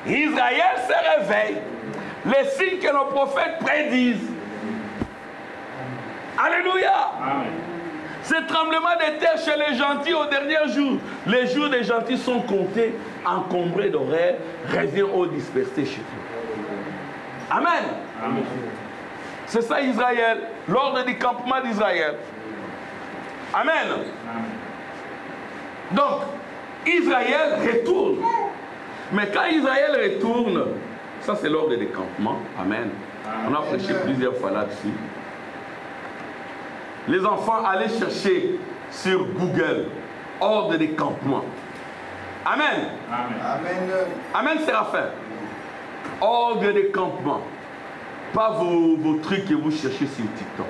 Israël se réveille. Les signes que nos prophètes prédisent. Alléluia. Amen. Ce tremblement de terre chez les gentils au dernier jour. Les jours des gentils sont comptés, encombrés d'horaires, revient aux dispersés chez eux. Amen. Amen. C'est ça Israël, l'ordre du campement d'Israël. Amen. Amen. Donc, Israël retourne. Mais quand Israël retourne, ça c'est l'ordre des campements. Amen. On a prêché plusieurs fois là-dessus. Les enfants, allez chercher sur Google ordre des campements. Amen. Amen. Amen, Séraphin. Ordre des campements. Pas vos trucs que vous cherchez sur TikTok.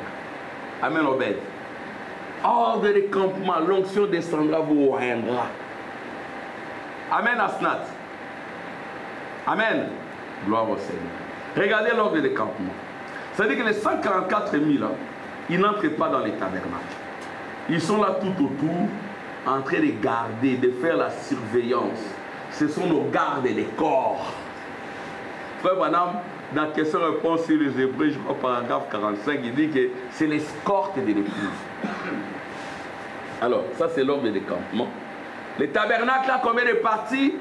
Amen, Obed. Ordre des campements. L'onction descendra, vous rendra. Amen, Asnat. Amen. Gloire au Seigneur. Regardez l'ordre des campements. C'est-à-dire que les 144 000, ils n'entrent pas dans les tabernacles. Ils sont là tout autour, en train de garder, de faire la surveillance. Ce sont nos gardes des corps. Frère Branham, dans question-réponse sur les Hébreux, je crois paragraphe 45, il dit que c'est l'escorte de l'épouse. Alors, ça c'est l'ordre des campements. Les tabernacles, là, combien de parties?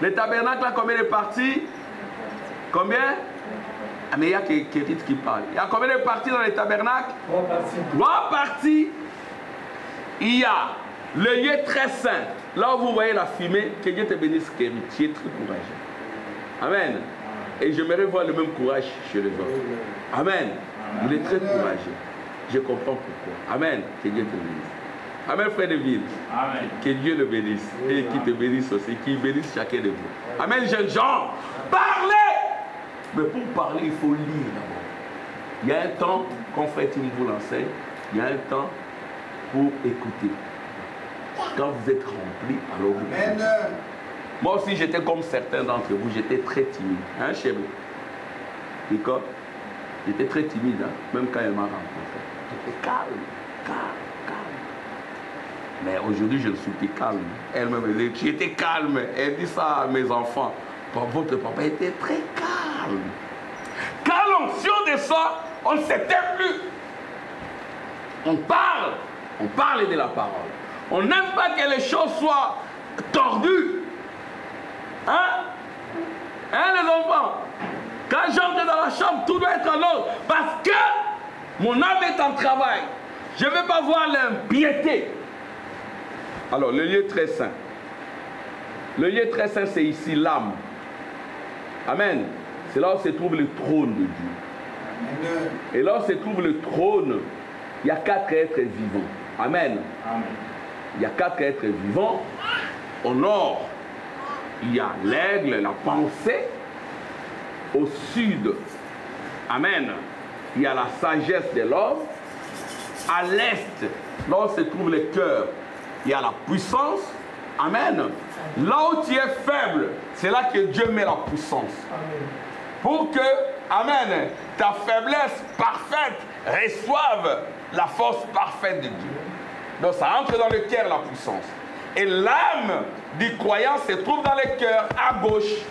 Les tabernacles, là, combien de parties? Combien? Ah, mais il y a Kérit qui parle. Il y a combien de parties dans les tabernacles? 3 parties. 3 parties. Il y a le lieu très saint. Là où vous voyez la fumée, que Dieu te bénisse, Kérit. Tu es très courageux. Amen. Et j'aimerais voir le même courage chez les autres. Amen. Il est très courageux. Je comprends pourquoi. Amen. Que Dieu te bénisse. Amen, frère de ville. Amen. Que Dieu le bénisse. Et qu'il te bénisse aussi. Qu'il bénisse chacun de vous. Amen, jeunes gens. Parlez! Mais pour parler, il faut lire d'abord. Il y a un temps, quand frère Tim vous l'enseigne, il y a un temps pour écouter. Quand vous êtes rempli, alors vous écoutez. Moi aussi, j'étais comme certains d'entre vous, j'étais très timide. Hein, chérie? D'accord? J'étais très timide, hein, même quand elle m'a rencontré. J'étais calme. Mais aujourd'hui, je ne suis plus calme. Elle-même, elle dit, j'étais calme. Elle dit ça à mes enfants. Votre papa était très calme. Quand l'onction descend, on ne s'éteint plus. On parle de la parole. On n'aime pas que les choses soient tordues. Hein? Hein, les enfants? Quand j'entre dans la chambre, tout doit être en ordre. Parce que mon âme est en travail. Je ne veux pas voir l'impiété. Alors, le lieu très saint. Le lieu très saint, c'est ici l'âme. Amen. C'est là où se trouve le trône de Dieu. Amen. Et là où se trouve le trône, il y a 4 êtres vivants. Amen. Amen. Il y a 4 êtres vivants. Au nord, il y a l'aigle, la pensée. Au sud, amen, il y a la sagesse de l'homme. À l'est, là où se trouve le cœur, il y a la puissance. Amen. Là où tu es faible, c'est là que Dieu met la puissance. Amen. Pour que, amen, ta faiblesse parfaite reçoive la force parfaite de Dieu. Donc ça entre dans le cœur, la puissance. Et l'âme du croyant se trouve dans le cœur, à gauche.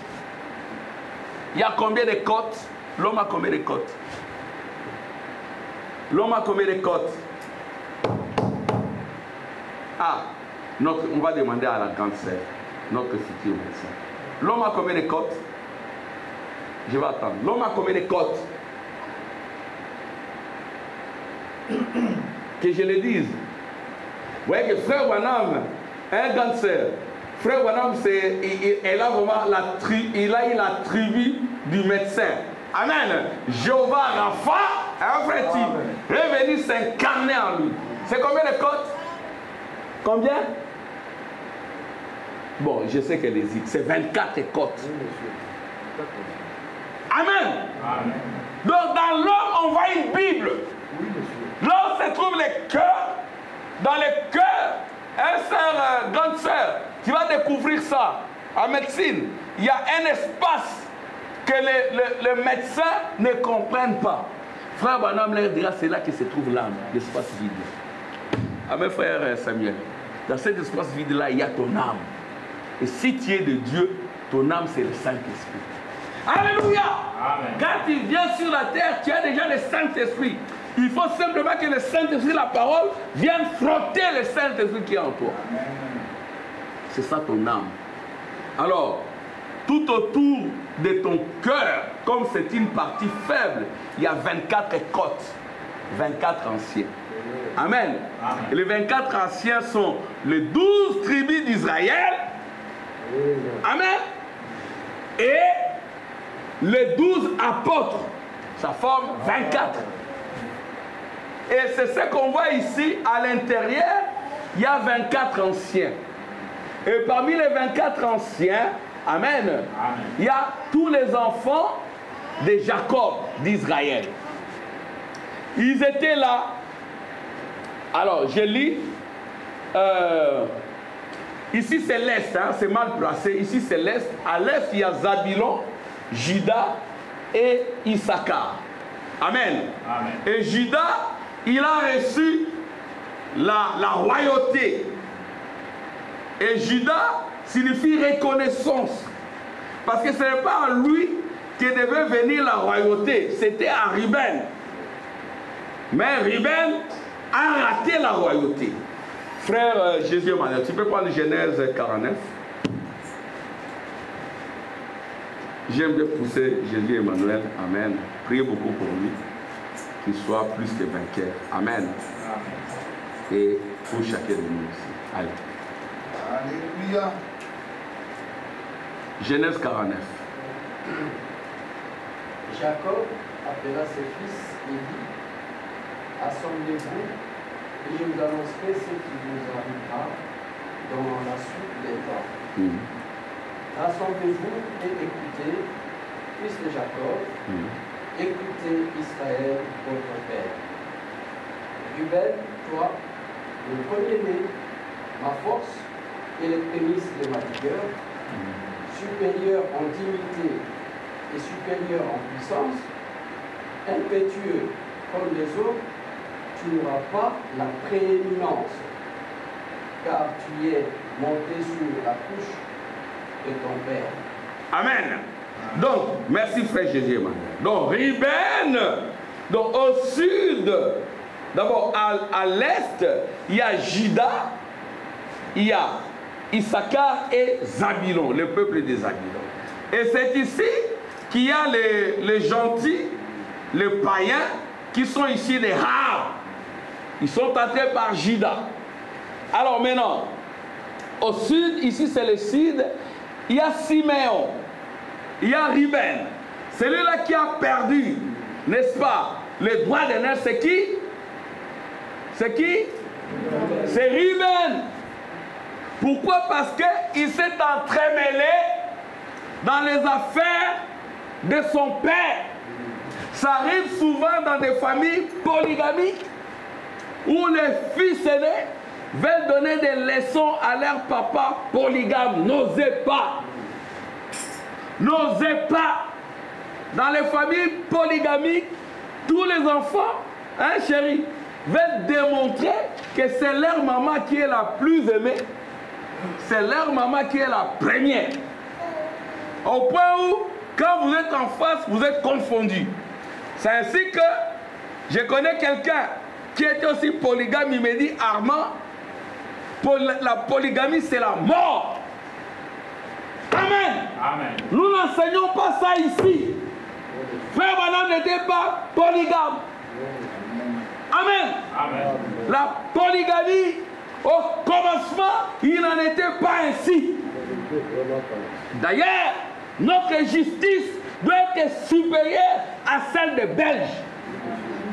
Il y a combien de côtes? L'homme a combien de côtes? L'homme a combien de côtes? Ah, on va demander à la grande sœur, notre futur médecin. L'homme a combien de côtes? Je vais attendre. L'homme a combien de côtes? Que je le dise. Vous voyez que frère Branham, un grand sœur, frère Branham, il a vraiment la tribu du médecin. Amen. Jéhovah Rapha, un frère Tim, est venu s'incarner en lui. C'est combien de côtes? Combien? Bon, je sais qu'elle hésite. C'est 24 côtes. Amen. Amen. Donc dans l'homme, on voit une Bible. Oui, monsieur. Là où se trouve les cœurs, dans les cœurs, grande sœur, tu vas découvrir ça en médecine. Il y a un espace que les médecins ne comprennent pas. Frère Branham leur dira, c'est là que se trouve l'âme, l'espace vide. Amen, frère Samuel. Dans cet espace vide-là, il y a ton âme. Et si tu es de Dieu, ton âme, c'est le Saint-Esprit. Alléluia. Amen. Quand tu viens sur la terre, tu as déjà le Saint-Esprit. Il faut simplement que le Saint-Esprit, la parole, vienne frotter le Saint-Esprit qui est en toi. C'est ça ton âme. Alors, tout autour de ton cœur, comme c'est une partie faible, il y a 24 côtes, 24 anciens. Amen. Amen. Et les 24 anciens sont les 12 tribus d'Israël. Amen. Et les 12 apôtres. Ça forme 24. Et c'est ce qu'on voit ici à l'intérieur. Il y a 24 anciens. Et parmi les 24 anciens, amen, Amen. il y a tous les enfants de Jacob, d'Israël. Ils étaient là. Alors, je lis. Ici, c'est l'Est, hein, c'est mal placé. Ici, c'est l'Est. À l'Est, il y a Zabulon, Juda et Issachar. Amen. Amen. Et Juda, il a reçu la royauté. Et Juda signifie reconnaissance. Parce que ce n'est pas à lui que devait venir la royauté. C'était à Ruben. Mais Ruben a raté la royauté. Frère Jésus Emmanuel, tu peux prendre Genèse 49. J'aime bien pousser Jésus Emmanuel. Amen. Priez beaucoup pour lui. Qu'il soit plus que vainqueur. Amen. Amen. Et pour chacun de nous aussi. Allez. Alléluia. Genèse 49. Jacob appela ses fils et dit, assemblez-vous et je vous annoncerai ce qui vous arrivera dans la suite des temps. Rassemblez-vous et écoutez, fils de Jacob, écoutez Israël, votre père. Ruben, toi, le premier-né, ma force et les prémices de ma vigueur, supérieur en dignité et supérieur en puissance, impétueux comme les autres, tu n'auras pas la prééminence, car tu es monté sur la couche de ton père. Amen. Donc, merci frère Jésus Emmanuel. Donc, Ruben, donc au sud, d'abord à l'est, il y a Juda, il y a Issachar et Zabulon, le peuple des Zabulon. Et c'est ici qu'il y a les gentils, les païens, qui sont ici des rares. Ils sont entrés par Juda. Alors maintenant, au sud, ici c'est le sud, il y a Siméon, il y a Ruben. Celui-là qui a perdu, n'est-ce pas, les droits de naissance, c'est qui? C'est qui? C'est Ruben. Pourquoi? Parce qu'il s'est entremêlé dans les affaires de son père. Ça arrive souvent dans des familles polygamiques où les fils aînés veulent donner des leçons à leur papa polygame. N'osez pas. N'osez pas. Dans les familles polygamiques, tous les enfants, hein chérie, veulent démontrer que c'est leur maman qui est la plus aimée. C'est leur maman qui est la première. Au point où, quand vous êtes en face, vous êtes confondus. C'est ainsi que je connais quelqu'un qui était aussi polygame. Il me dit, Armand, la polygamie, c'est la mort. Amen. Amen. Nous n'enseignons pas ça ici. Frère Branham n'était pas polygame. Amen. Amen. La polygamie, au commencement, il n'en était pas ainsi. D'ailleurs, notre justice doit être supérieure à celle des Belges.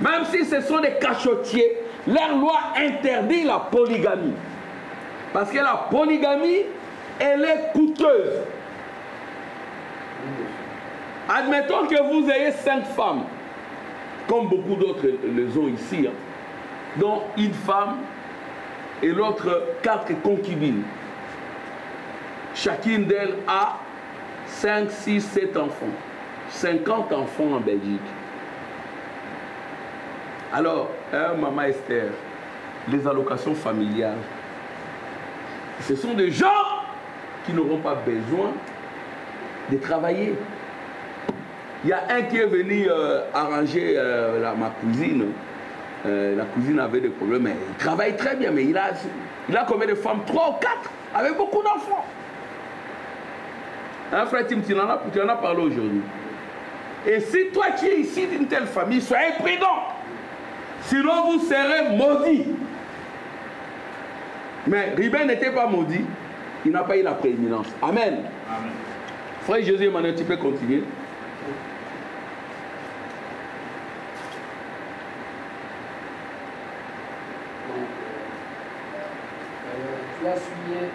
Même si ce sont des cachotiers, leur loi interdit la polygamie. Parce que la polygamie, elle est coûteuse. Admettons que vous ayez 5 femmes, comme beaucoup d'autres les ont ici, hein, dont une femme et l'autre 4 concubines. Chacune d'elles a 5, 6, 7 enfants. 50 enfants en Belgique. Alors, Maman Esther, les allocations familiales, ce sont des gens qui n'auront pas besoin de travailler. Il y a un qui est venu arranger ma cousine. La cousine avait des problèmes. Il travaille très bien, mais il a combien de femmes? 3 ou 4, avec beaucoup d'enfants. Hein, frère Tim, tu en as parlé aujourd'hui. Et si toi qui es ici d'une telle famille, soyez prudent. sinon vous serez maudits. Mais Ruben n'était pas maudit, il n'a pas eu la prééminence. Amen. Amen. Frère Jésus, Emmanuel, tu peux continuer. Tu as souillé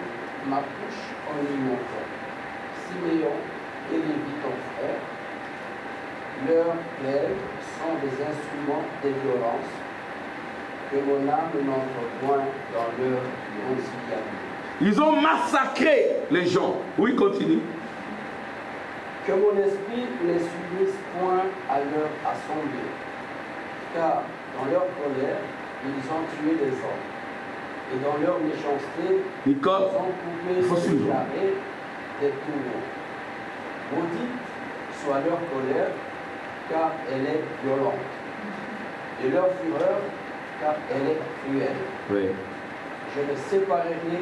ma couche en y montant. Siméon et Lévi, ton frère, leurs lèvres sont des instruments de violence, que mon âme n'entre point dans leur conciliation. Ils ont massacré les gens. Oui, continue. Que mon esprit ne s'unisse point à leur assemblée, car dans leur colère, ils ont tué des hommes. Et dans leur méchanceté, Nicole, ils ont coupé les jarrets des tourneaux. Maudite soit leur colère, car elle est violente, et leur fureur, car elle est cruelle. Oui. Je les séparerai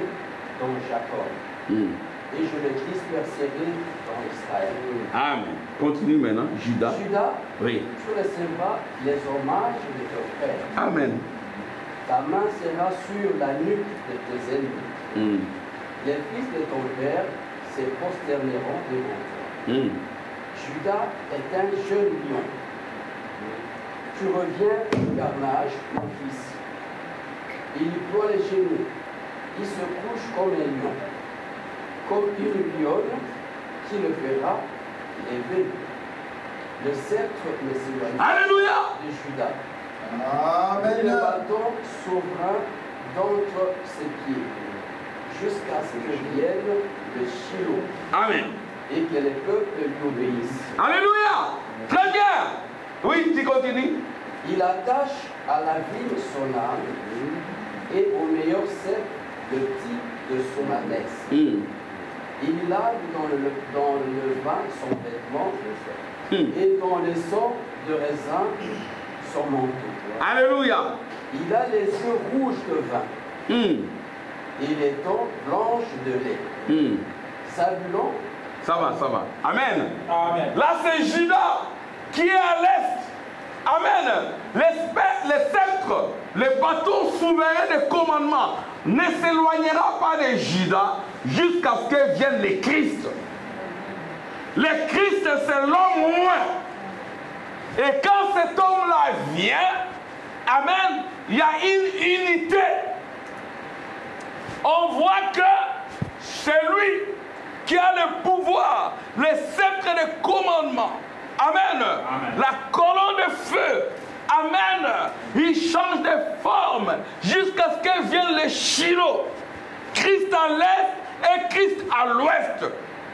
dans Jacob, et je les disperserai dans Israël. Amen. Continue maintenant. Judas. Judas, Oui. tu recevras les hommages de ton frère. Amen. Ta main sera sur la nuque de tes ennemis. Les fils de ton père se prosterneront devant toi. Judas est un jeune lion. Tu reviens du carnage, mon fils. Il ploie les genoux. Il se couche comme un lion, comme une lionne qui le fera lever. Le sceptre ne s'éloigne Alléluia. de Judas. Amen. Le bâton souverain d'entre ses pieds, jusqu'à ce que vienne le Shiloh, Amen. et que les peuples lui obéissent. Alléluia. Très bien. Oui, tu continues. Il attache à la ville son âme, et au meilleur cep le type de son ânesse. Il lave dans le vin son vêtement, et dans les sorts de raisin son manteau. Alléluia. Il a les yeux rouges de vin, et les dents blanches de lait. Zabulon. Ça va, ça va. Amen. Amen. Là, c'est Judas qui est à l'est. Amen. Les sceptres, les bâtons souverains des commandements ne s'éloignera pas de Judas jusqu'à ce que vienne le Christ. Le Christ, c'est l'homme loin. Et quand cet homme-là vient, amen, il y a une unité. On voit que c'est lui qui a le pouvoir, le sceptre de commandement. Amen. Amen. La colonne de feu. Amen. Il change de forme jusqu'à ce que vienne le Shiloh. Christ à l'est et Christ à l'ouest.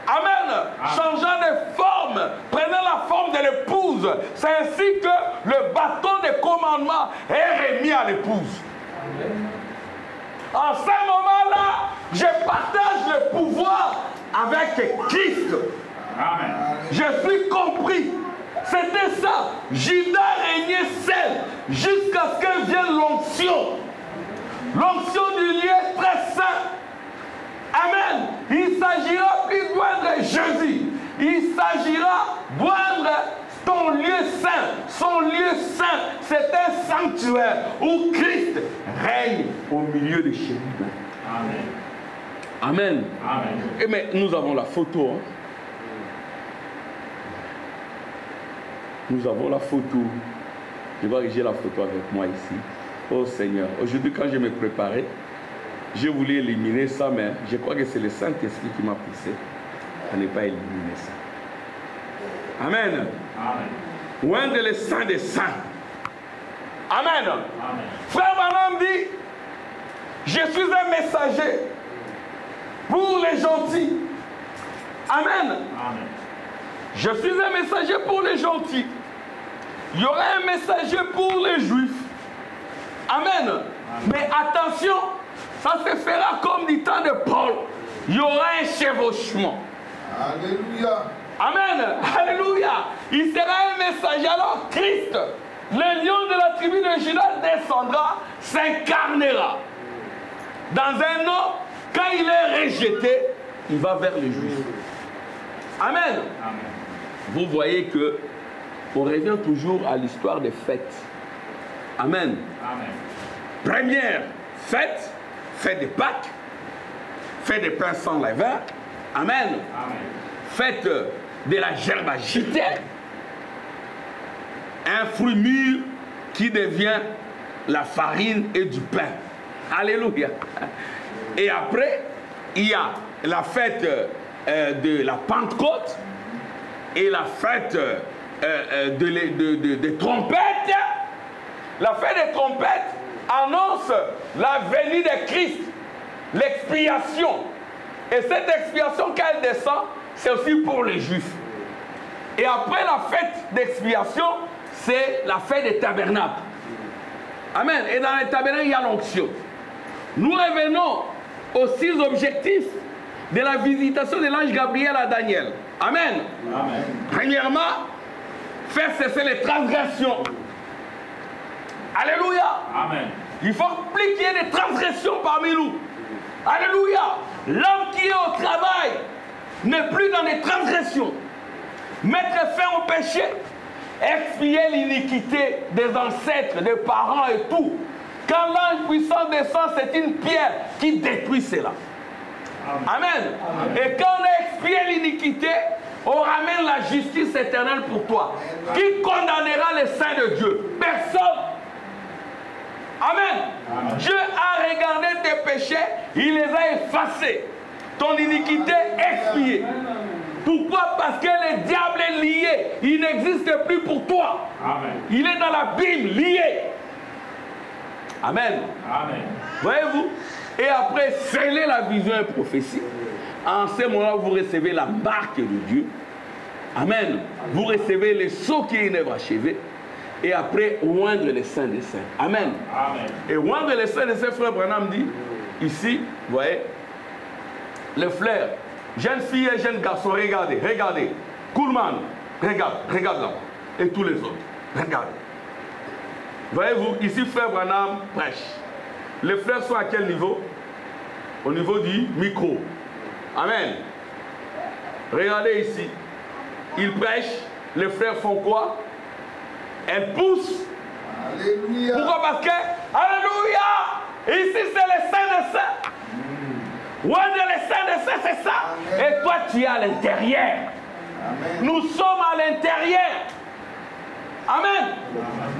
Amen. Changeant de forme, prenant la forme de l'épouse. C'est ainsi que le bâton de commandement est remis à l'épouse. En ce moment-là, je partage le pouvoir avec Christ. Amen. Je suis compris. C'était ça. Judas régnait seul jusqu'à ce que vienne l'onction. L'onction du lieu très saint. Amen. Il s'agira plus de boindre Jésus. Il s'agira de boindre ton lieu saint. Son lieu saint, c'est un sanctuaire où Christ règne au milieu des chérubins. Amen. Amen. Amen. Et mais nous avons la photo. Hein. Nous avons la photo. Je vois que j'ai la photo avec moi ici. Oh Seigneur, aujourd'hui quand je me préparais, je voulais éliminer ça, mais je crois que c'est le Saint-Esprit qui m'a poussé à ne pas éliminer ça. Amen. Amen. Oindre le Saint des Saints. Amen. Amen. Frère Branham dit, je suis un messager pour les gentils. Amen. Amen. Je suis un messager pour les gentils. Il y aura un messager pour les juifs. Amen. Mais attention, ça se fera comme du temps de Paul. Il y aura un chevauchement. Alléluia. Amen. Alléluia. Il sera un messager. Alors Christ, le lion de la tribu de Judas, descendra, s'incarnera. Dans un an, quand il est rejeté, il va vers les juifs. Amen. Amen. Vous voyez que on revient toujours à l'histoire des fêtes. Amen. Amen. Première fête, fête de Pâques, fête des pains sans levain. Amen. Amen. Fête de la gerbe agitée. Un fruit mûr qui devient la farine et du pain. Alléluia. Et après, il y a la fête de la Pentecôte et la fête des trompettes. La fête des trompettes annonce la venue de Christ, l'expiation. Et cette expiation, quand elle descend, c'est aussi pour les Juifs. Et après la fête d'expiation, c'est la fête des tabernacles. Amen. Et dans les tabernacles, il y a l'onction. Nous revenons aux 6 objectifs de la visitation de l'ange Gabriel à Daniel. Amen. Amen. Premièrement, faire cesser les transgressions. Alléluia. Amen. Il faut plus qu'il y ait des transgressions parmi nous. Alléluia. L'homme qui est au travail n'est plus dans les transgressions. Mettre fin au péché, expier l'iniquité des ancêtres, des parents et tout. Quand l'ange puissant descend, c'est une pierre qui détruit cela. Amen. Amen. Et quand on a expié l'iniquité, on ramène la justice éternelle pour toi. Qui condamnera les saints de Dieu? Personne. Amen. Amen. Dieu a regardé tes péchés, il les a effacés. Ton iniquité expiée. Pourquoi? Parce que le diable est lié. Il n'existe plus pour toi. Amen. Il est dans la Bible, lié. Amen. Amen. Voyez-vous? Et après, scellez la vision et prophétie. En ce moment, vous recevez la marque de Dieu. Amen. Vous recevez le sceau qui est une œuvre achevée. Et après, oindre les saints des saints. Amen. Amen. Et oindre les saints des saints, frère Branham dit, ici, vous voyez, les frères, jeunes filles et jeunes garçons, regardez, regardez. Kuhlman, regarde, regarde là-bas. Et tous les autres, regardez. Voyez-vous, ici, frère Branham prêche. Les frères sont à quel niveau? Au niveau du micro. Amen. Regardez ici. Ils prêchent. Les frères font quoi? Elles poussent. Alléluia. Pourquoi? Parce que, alléluia, ici c'est les saints des saints. Ouais, les saints des saints, c'est ça. Amen. Et toi, tu es à l'intérieur. Nous sommes à l'intérieur. Amen.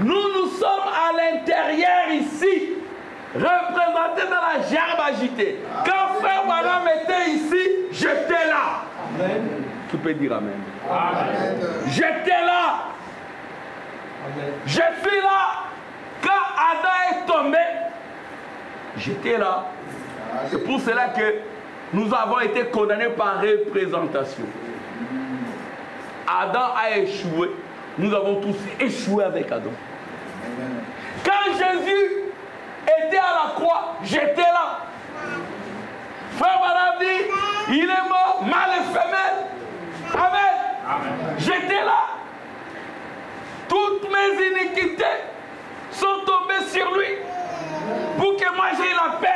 Nous sommes à l'intérieur ici, représentés dans la gerbe agitée. Quand frère Branham était ici, j'étais là. Amen. Tu peux dire amen. Amen. J'étais là. Amen. Je suis là. Quand Adam est tombé, j'étais là. C'est pour cela que nous avons été condamnés par représentation. Adam a échoué. Nous avons tous échoué avec Adam. Quand Jésus était à la croix, j'étais là. Frère Branham dit, il est mort, mâle et femelle. Amen. Amen. J'étais là. Toutes mes iniquités sont tombées sur lui. Pour que moi j'aie la paix.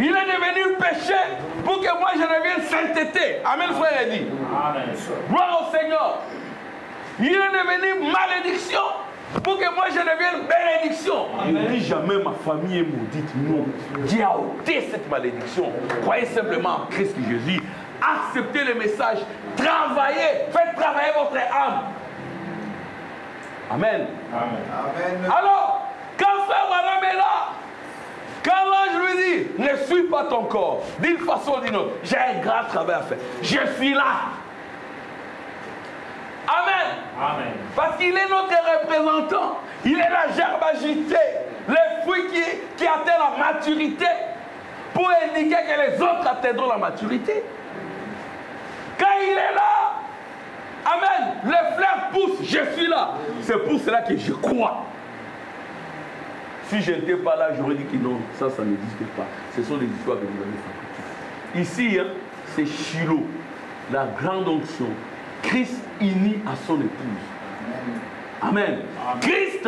Il est devenu péché pour que moi je devienne sainteté. Amen, frère et dit. Amen. Gloire au Seigneur. Il est devenu malédiction pour que moi je devienne bénédiction. Il ne dit jamais ma famille est maudite. Non. Dieu a ôté cette malédiction. Croyez simplement en Christ Jésus. Acceptez le message. Travaillez. Faites travailler votre âme. Amen. Amen. Amen. Alors, quand frère Branham est là, quand l'ange lui dit, ne suis pas ton corps, d'une façon ou d'une autre, j'ai un grand travail à faire. Je suis là. Amen. Amen. Parce qu'il est notre représentant. Il est la gerbe agitée. Les fruits qui atteignent la maturité pour indiquer que les autres atteindront la maturité. Quand il est là, amen, les fleurs poussent, je suis là. C'est pour cela que je crois. Si je n'étais pas là, j'aurais dit que non, ça n'existe pas. Ce sont des histoires que vous avez fabriquées. Ici, hein, c'est Shiloh, la grande onction. Christ uni à son épouse. Amen. Amen. Christ,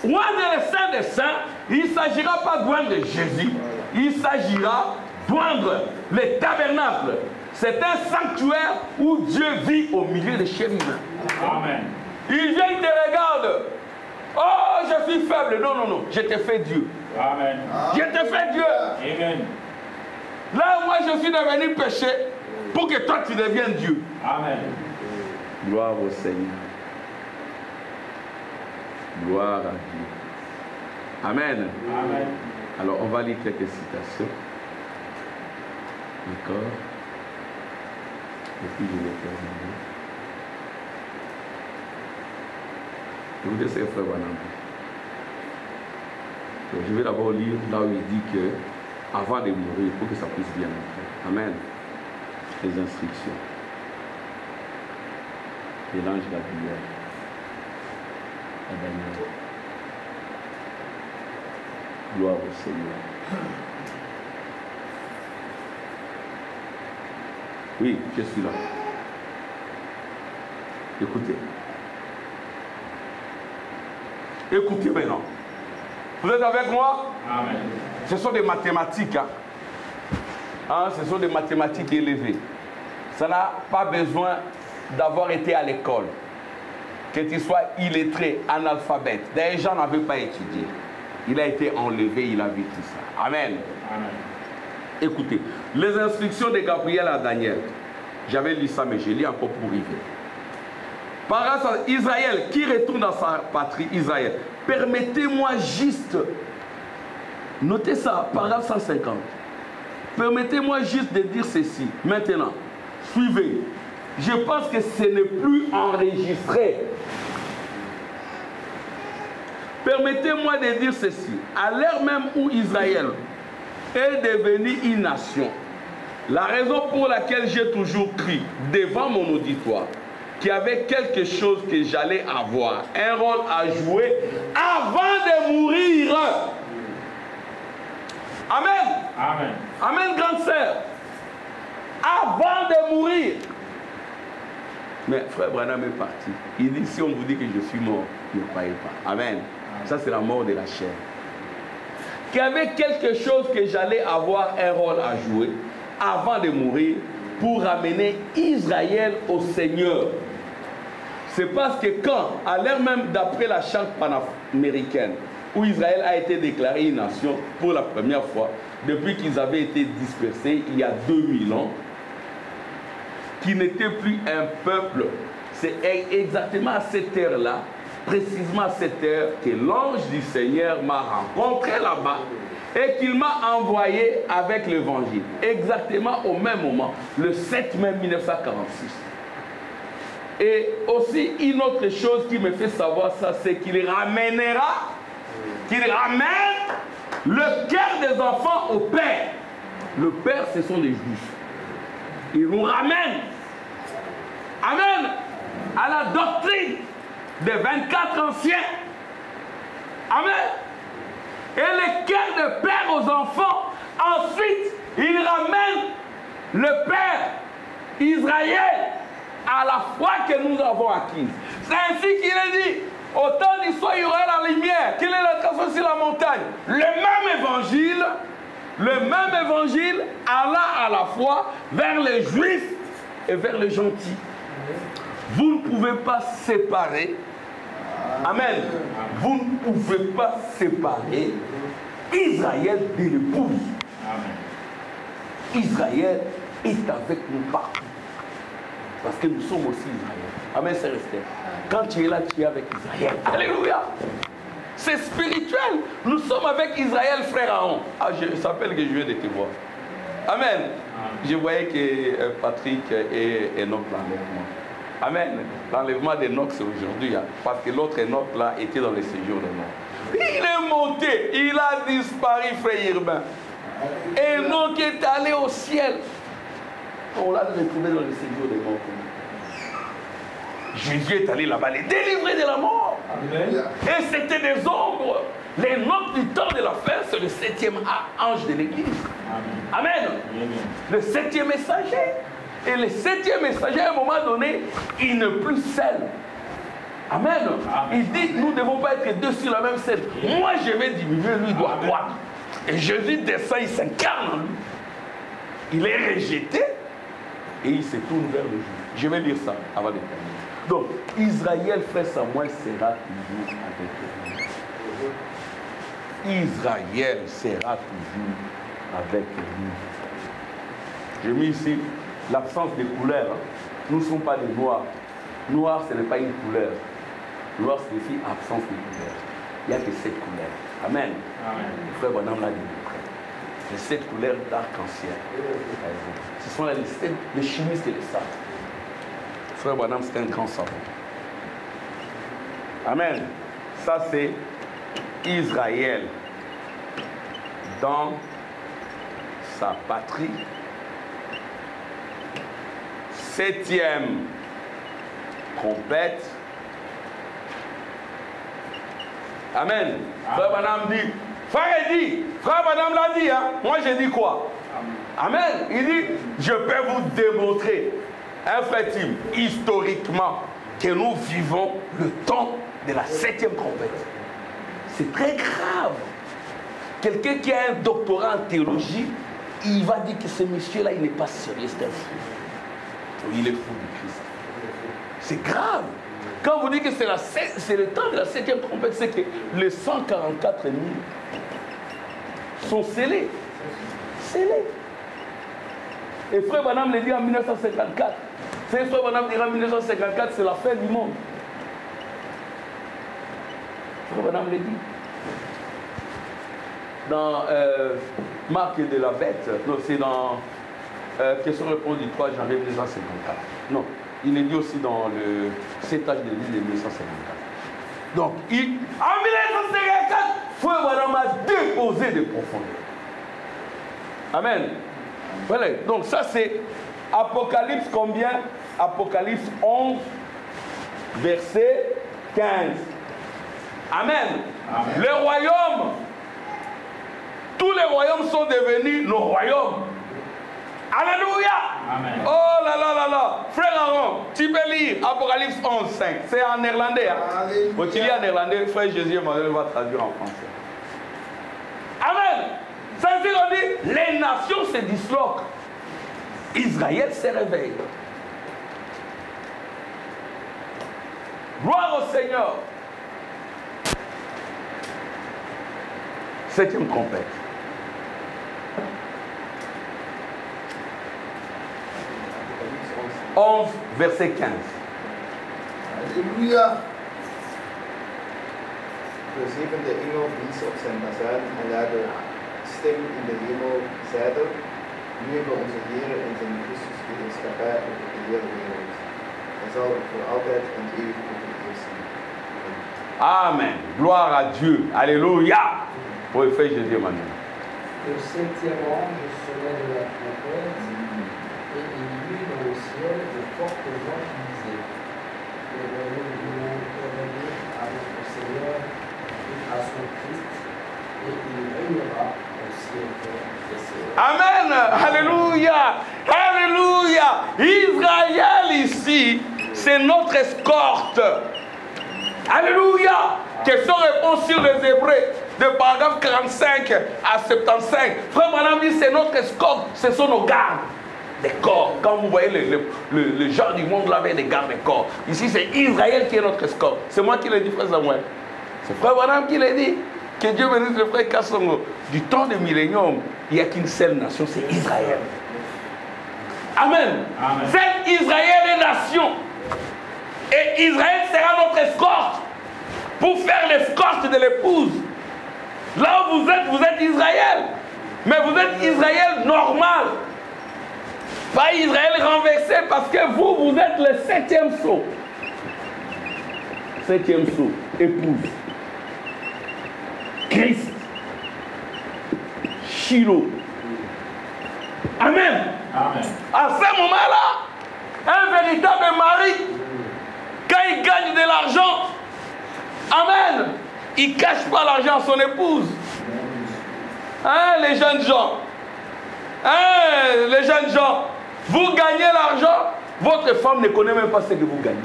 loin des saints des saints, il ne s'agira pas de joindre Jésus. Il s'agira de joindre les tabernacles. C'est un sanctuaire où Dieu vit au milieu des chers humains. Amen. Il vient, il te regarde. Oh, je suis faible. Non, non, non. Je t'ai fait Dieu. Amen. Je t'ai fait Dieu. Amen. Là, moi, je suis devenu péché pour que toi, tu deviennes Dieu. Amen. Gloire au Seigneur. Gloire à Dieu. Amen. Amen. Alors, on va lire quelques citations. D'accord. Et puis, je vais terminer. Écoutez ce que frère Branham dit. Donc, je vais d'abord lire là où il dit que avant de mourir, il faut que ça puisse bien entrer. Amen. Les instructions. Et l'ange Gabriel. À Daniel. Gloire au Seigneur. Oui, je suis là. Écoutez. Écoutez maintenant. Vous êtes avec moi? Amen. Ce sont des mathématiques. Ce sont des mathématiques élevées. Ça n'a pas besoin d'avoir été à l'école. Que tu sois illettré, analphabète. Des gens n'avaient pas étudié. Il a été enlevé, il a vu tout ça. Amen. Amen. Écoutez, les instructions de Gabriel à Daniel. J'avais lu ça, mais je lis encore pour river. Par Israël, qui retourne dans sa patrie, Israël, permettez-moi juste, notez ça, paragraphe 150. Permettez-moi juste de dire ceci. Maintenant, suivez. Je pense que ce n'est plus enregistré. Permettez-moi de dire ceci. À l'heure même où Israël est devenu une nation, la raison pour laquelle j'ai toujours cru devant mon auditoire qu'il y avait quelque chose que j'allais avoir, un rôle à jouer avant de mourir. Amen. Amen. Amen, grande sœur. Avant de mourir. Mais frère Branham est parti. Il dit, si on vous dit que je suis mort, ne croyez pas. Amen. Ça, c'est la mort de la chair. Qu'il y avait quelque chose que j'allais avoir un rôle à jouer avant de mourir pour ramener Israël au Seigneur. C'est parce que quand, à l'heure même d'après la charte panaméricaine, où Israël a été déclaré une nation pour la première fois, depuis qu'ils avaient été dispersés il y a 2000 ans, qui n'était plus un peuple, c'est exactement à cette heure-là, précisément à cette heure, que l'ange du Seigneur m'a rencontré là-bas et qu'il m'a envoyé avec l'évangile. Exactement au même moment, le 7 mai 1946. Et aussi, une autre chose qui me fait savoir ça, c'est qu'il ramènera, qu'il ramène le cœur des enfants au Père. Le Père, ce sont les Juifs. Il nous ramène, amen, à la doctrine des 24 anciens. Amen. Et le cœur de Père aux enfants. Ensuite, il ramène le Père Israël à la foi que nous avons acquise. C'est ainsi qu'il est dit. Au temps d'histoire, il y aura la lumière. Quelle est la trace sur la montagne? Le même évangile alla à la fois vers les Juifs et vers les gentils. Vous ne pouvez pas séparer. Amen. Vous ne pouvez pas séparer Israël de l'épouse. Israël est avec nous partout. Parce que nous sommes aussi Israël. Amen, c'est resté. Quand tu es là, tu es avec Israël. Alléluia. C'est spirituel. Nous sommes avec Israël, frère Aaron. Ah, je s'appelle que je viens de te voir. Amen. Je voyais que Patrick est Enoch l'enlèvement. Amen. L'enlèvement d'Enoch, c'est aujourd'hui. Parce que l'autre Enoch là était dans le séjour de mort. Il est monté. Il a disparu, frère Urbain. Enoch est allé au ciel. On l'a retrouvé dans le séjour des morts. Jésus est allé là-bas, les délivrer de la mort. Amen. Et c'était des ombres. Les notes du temps de la fin, c'est le 7e ange de l'église. Amen. Amen. Le 7e messager. Et le 7e messager, à un moment donné, il n'est plus seul. Amen. Il dit, nous ne devons pas être deux sur la même scène. Moi, je vais diminuer, lui doit croître. Et Jésus descend, il s'incarne en lui. Il est rejeté. et il se tourne vers le juge. Je vais lire ça avant de terminer. Donc, Israël, frère Samuel, sera toujours avec lui. Israël sera toujours avec lui. J'ai mis ici l'absence des couleurs. Nous ne sommes pas des noirs. Noir, ce n'est pas une couleur. Noir signifie absence de couleur. Il n'y a que 7 couleurs. Amen. Amen. Le frère Bonhomme l'a dit de près. Les 7 couleurs d'arc-en-ciel. Ce sont les chimistes qui le savent. Le frère Bonhomme, c'est un grand savant. Amen. Ça, c'est Israël dans sa patrie. 7e trompette. Amen. Frère Madame dit, frère dit, frère Madame l'a dit, hein? Moi j'ai dit quoi? Amen. Il dit, je peux vous démontrer, un frère Tim, historiquement, que nous vivons le temps de la 7e trompette. C'est très grave. Quelqu'un qui a un doctorat en théologie, il va dire que ce monsieur-là, il n'est pas sérieux, c'est un fou. Il est fou du Christ. C'est grave. Quand vous dites que c'est le temps de la 7e trompette, c'est que les 144 000 sont scellés. Scellés. Et frère Branham le dit en 1954. Frère Branham dira en 1954, c'est la fin du monde. Frère Branham le dit. Dans Marc de la Bête, non, c'est dans question-réponse du 3 janvier 1954. Non. Il est dit aussi dans le 7 âge de l'île de 1954. Donc, en 1954, Frère Branham a déposé des profondeurs. Amen. Voilà. Donc, ça, c'est Apocalypse combien? Apocalypse 11, verset 15. Amen. Amen. Les royaumes, tous les royaumes sont devenus nos royaumes. Alléluia. Amen. Oh là là là là. Frère Aaron, tu peux lire Apocalypse 11, 5. C'est en néerlandais. Hein? Quand tu lis en néerlandais, frère Jésus Emmanuel va traduire en français. Amen. Ça veut dire qu'on dit, les nations se disloquent. Israël se réveille. Gloire au Seigneur. 7e trompette. 11, verset 15. Alléluia. De zevende engel blies op zijn bazuin en luidde stem in de hemel zeide: Nu hebben onze Heer en zijn Christus de heerschappij over de hele wereld. Hij zal voor altijd en eeuwig overheersen. Amen. Gloire à Dieu. Alléluia. Pour le faire Jésus Emmanuel. Le 7e ange sonnait de la trompette, et il y eut dans le ciel de fortes voix qui disaient: Le royaume du monde est revenu à notre Seigneur et à son Christ, et il régnera au siècle des siècles. Amen. Alléluia. Alléluia. Israël ici, c'est notre escorte. Alléluia. Question-réponse sur les Hébreux, de paragraphe 45 à 75. Frère Branham dit, c'est notre escorte, ce sont nos gardes. Des corps. Quand vous voyez le genre du monde là avec des gardes des corps. Ici, c'est Israël qui est notre escorte. C'est moi qui l'ai dit, frère Samuel. C'est frère Branham qui l'a dit. Que Dieu bénisse le frère Kassongo. Du temps du millénium, il n'y a qu'une seule nation, c'est Israël. Amen. Amen. C'est Israël est nation. Et Israël sera notre escorte pour faire l'escorte de l'épouse. Là où vous êtes Israël. Mais vous êtes Israël normal. Pas Israël renversé parce que vous êtes le 7e sceau. 7e sceau, épouse. Christ. Shiloh. Amen. Amen. À ce moment-là, un véritable mari, quand il gagne de l'argent, amen, il ne cache pas l'argent à son épouse. Hein, les jeunes gens. Hein, les jeunes gens. Vous gagnez l'argent, votre femme ne connaît même pas ce que vous gagnez.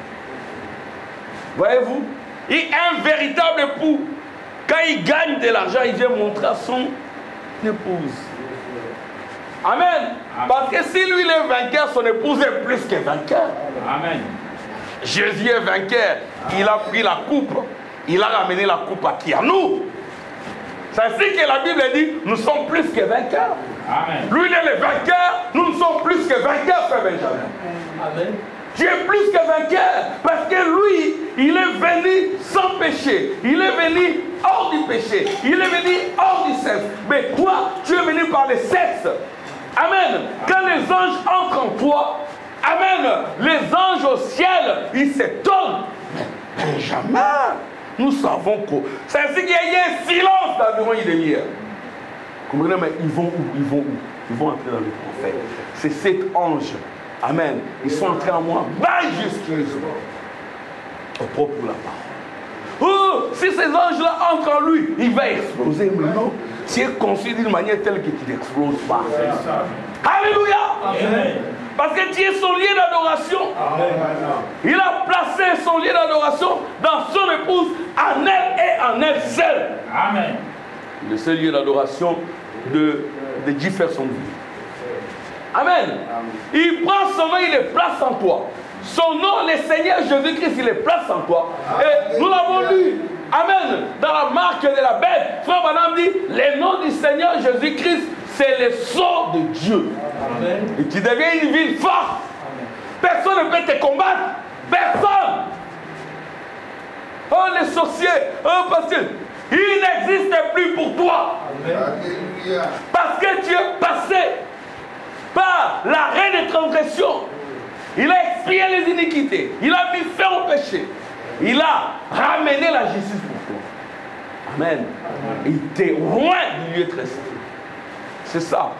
Voyez-vous? Un véritable époux, quand il gagne de l'argent, il vient montrer à son épouse. Amen. Parce que si lui il est vainqueur, son épouse est plus que vainqueur. Amen. Jésus est vainqueur. Il a pris la coupe. Il a ramené la coupe à qui? À nous. C'est ainsi que la Bible dit, nous sommes plus que vainqueurs. Amen. Lui il est le vainqueur, nous sommes plus que vainqueurs, frère Benjamin. Amen. Tu es plus que vainqueur parce que lui, il est venu sans péché. Il est venu hors du péché. Il est venu hors du sexe. Mais toi, tu es venu par le sexe. Amen. Quand les anges entrent en toi, amen, les anges au ciel, ils s'étonnent. Mais Benjamin, nous savons que c'est ainsi qu'il y a eu un silence d'environ une demi-heure. Comprenez, mais ils vont où? Ils vont où? Ils vont entrer dans le prophète. C'est cet ange. Amen. Ils sont entrés en moi majestueusement au propos de la parole. Oh, si ces anges-là entrent en lui, il va exploser. Mais non, tu es conçu d'une manière telle que tu n'exploses pas. Alléluia. Amen. Parce que tu es son lieu d'adoration. Il a placé son lieu d'adoration dans son épouse, en elle et en elle seule. Amen. Le seul lieu d'adoration de Jefferson. Amen. Il prend son nom, il le place en toi. Son nom, le Seigneur Jésus-Christ, il le place en toi. Et nous l'avons lu. Amen. Dans la marque de la bête, Frère Branham dit, le nom du Seigneur Jésus-Christ, c'est le sceau de Dieu. Amen. Et tu deviens une ville forte. Personne ne peut te combattre. Personne. Oh, les sorciers. Oh, parce que il n'existe plus pour toi. Alléluia. Parce que tu es passé par l'arrêt des transgressions. Il a expié les iniquités. Il a mis fin au péché. Il a ramené la justice pour toi. Amen. Il t'est loin du lieu très saint. C'est ça.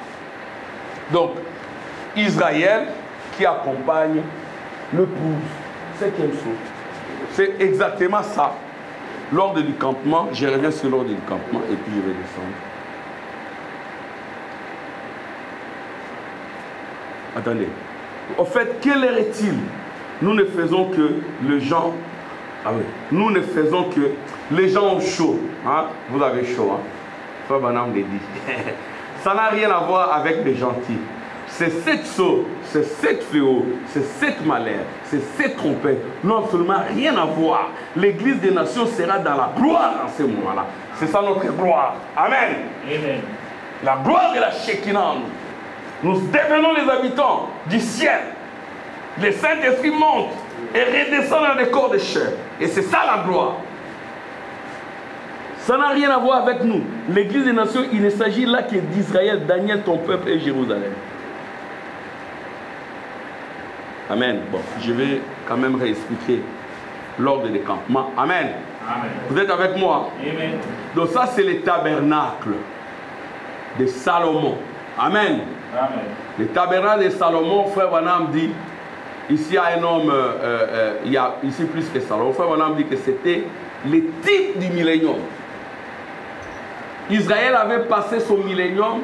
Donc, Israël qui accompagne l'épouse. Cinquième chose. C'est exactement ça. L'ordre du campement, je reviens sur l'ordre du campement et puis je vais descendre. Attendez. Au fait, quelle heure est-il? Nous ne faisons que les gens. Ah oui. Nous ne faisons que les gens ont chaud. Hein? Vous avez chaud. Hein? Frère Branham l'a dit. Ça n'a rien à voir avec les gentils. C'est cette sauce, c'est cette fléau, c'est cette malheur, c'est cette trompette. Non seulement rien à voir. L'église des nations sera dans la gloire en ce moment-là. C'est ça notre gloire. Amen. Amen. La gloire de la Shekinah en nous. Nous devenons les habitants du ciel. Le Saint-Esprit monte et redescend dans les corps de chair. Et c'est ça la gloire. Ça n'a rien à voir avec nous. L'église des nations, il ne s'agit là que d'Israël, Daniel, ton peuple et Jérusalem. Amen. Bon, je vais quand même réexpliquer l'ordre des campements. Amen. Amen. Vous êtes avec moi? Amen. Donc ça, c'est le tabernacle de Salomon. Amen. Amen. Le tabernacle de Salomon, Frère Branham dit, ici il y a un homme, il y a ici plus que Salomon. Frère Branham dit que c'était le type du millénium. Israël avait passé son millénium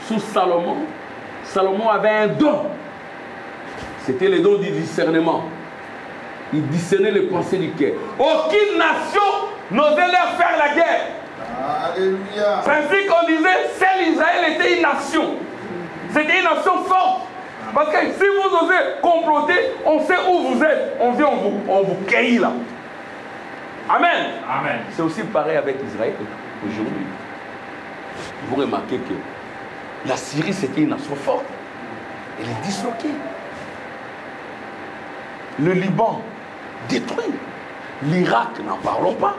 sous Salomon. Salomon avait un don. C'était le don du discernement. Il discernait les pensées du cœur. Aucune nation n'osait leur faire la guerre. Alléluia. C'est ainsi qu'on disait, celle d'Israël était une nation. C'était une nation forte. Parce que si vous osez comploter, on sait où vous êtes. On vient, on vous cueille là. Amen. Amen. C'est aussi pareil avec Israël aujourd'hui. Vous remarquez que la Syrie, c'était une nation forte. Elle est disloquée. Le Liban, détruit. L'Irak, n'en parlons pas.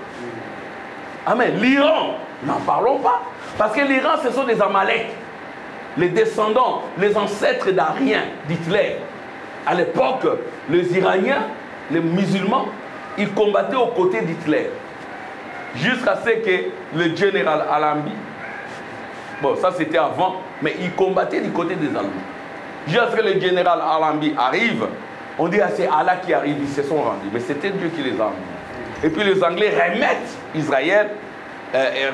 Amen. L'Iran, n'en parlons pas. Parce que l'Iran, ce sont des Amalek. Les descendants, les ancêtres d'Ariens, d'Hitler. À l'époque, les Iraniens, les musulmans, ils combattaient aux côtés d'Hitler. Jusqu'à ce que le général Allenby, bon, ça c'était avant, mais il combattait du côté des Allemands. Jusqu'à ce que le général Allenby arrive, on dit, ah, c'est Allah qui arrive, ils se sont rendus. Mais c'était Dieu qui les a rendus. Et puis les Anglais remettent Israël,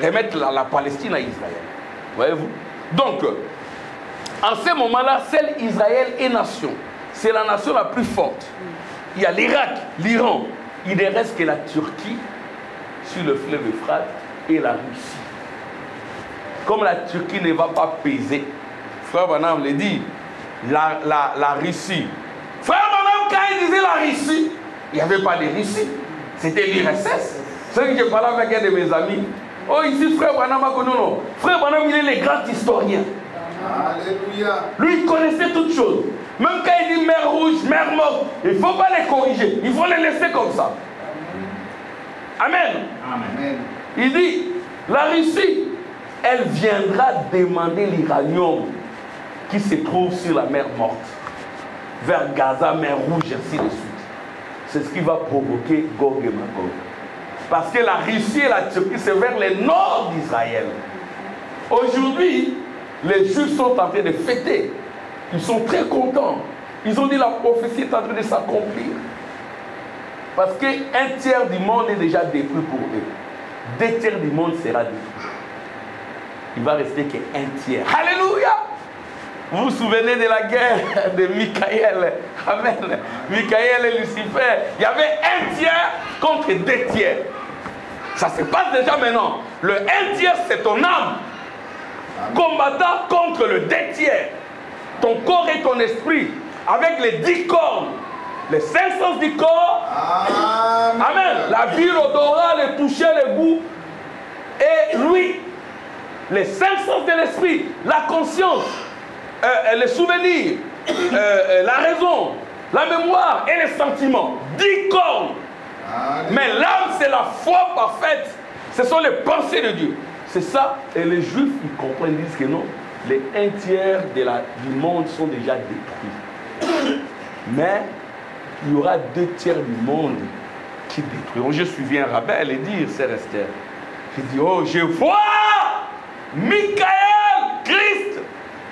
remettent la Palestine à Israël. Voyez-vous? Donc, en ce moment-là, celle Israël est nation. C'est la nation la plus forte. Il y a l'Irak, l'Iran. Il ne reste que la Turquie sur le fleuve Euphrate et la Russie. Comme la Turquie ne va pas peser Frère Branham le dit, la Russie. Frère Branham, quand il disait la Russie, il n'y avait pas de Russie. C'était l'URSS. C'est que j'ai parlé avec un de mes amis. Oh, ici, Frère Branham a connu, non. Frère Branham, il est le grand historien. Alléluia. Lui, il connaissait toutes choses. Même quand il dit mer rouge, mer morte, il ne faut pas les corriger. Il faut les laisser comme ça. Amen. Amen. Il dit, la Russie, elle viendra demander l'uranium qui se trouve sur la mer morte, vers Gaza, mer rouge, ainsi de suite. C'est ce qui va provoquer Gog et Magog. Parce que la Russie et la Turquie, c'est vers le nord d'Israël. Aujourd'hui, les Juifs sont en train de fêter. Ils sont très contents. Ils ont dit la prophétie est en train de s'accomplir. Parce qu'un tiers du monde est déjà détruit pour eux. 2 tiers du monde sera détruit. Il va rester qu'un tiers. Alléluia! Vous vous souvenez de la guerre de Michaël? Amen. Michaël et Lucifer. Il y avait 1 tiers contre 2 tiers. Ça se passe déjà maintenant. Le 1 tiers, c'est ton âme. Combattant contre le 2 tiers. Ton corps et ton esprit. Avec les 10 cornes. Les 5 sens du corps. Amen. Amen. La vue, l'odorat, le toucher, le goût. Et lui, les 5 sens de l'esprit. La conscience. Les souvenirs. La raison. La mémoire et les sentiments. 10 cornes. Mais l'âme, c'est la foi parfaite. Ce sont les pensées de Dieu. C'est ça. Et les Juifs, ils comprennent, ils disent que non. Les 1 tiers du monde sont déjà détruits. Mais il y aura 2 tiers du monde qui détruiront. J'ai suivi un rabbin et dire, c'est Esther. J'ai dit, oh, je vois Michaël, Christ,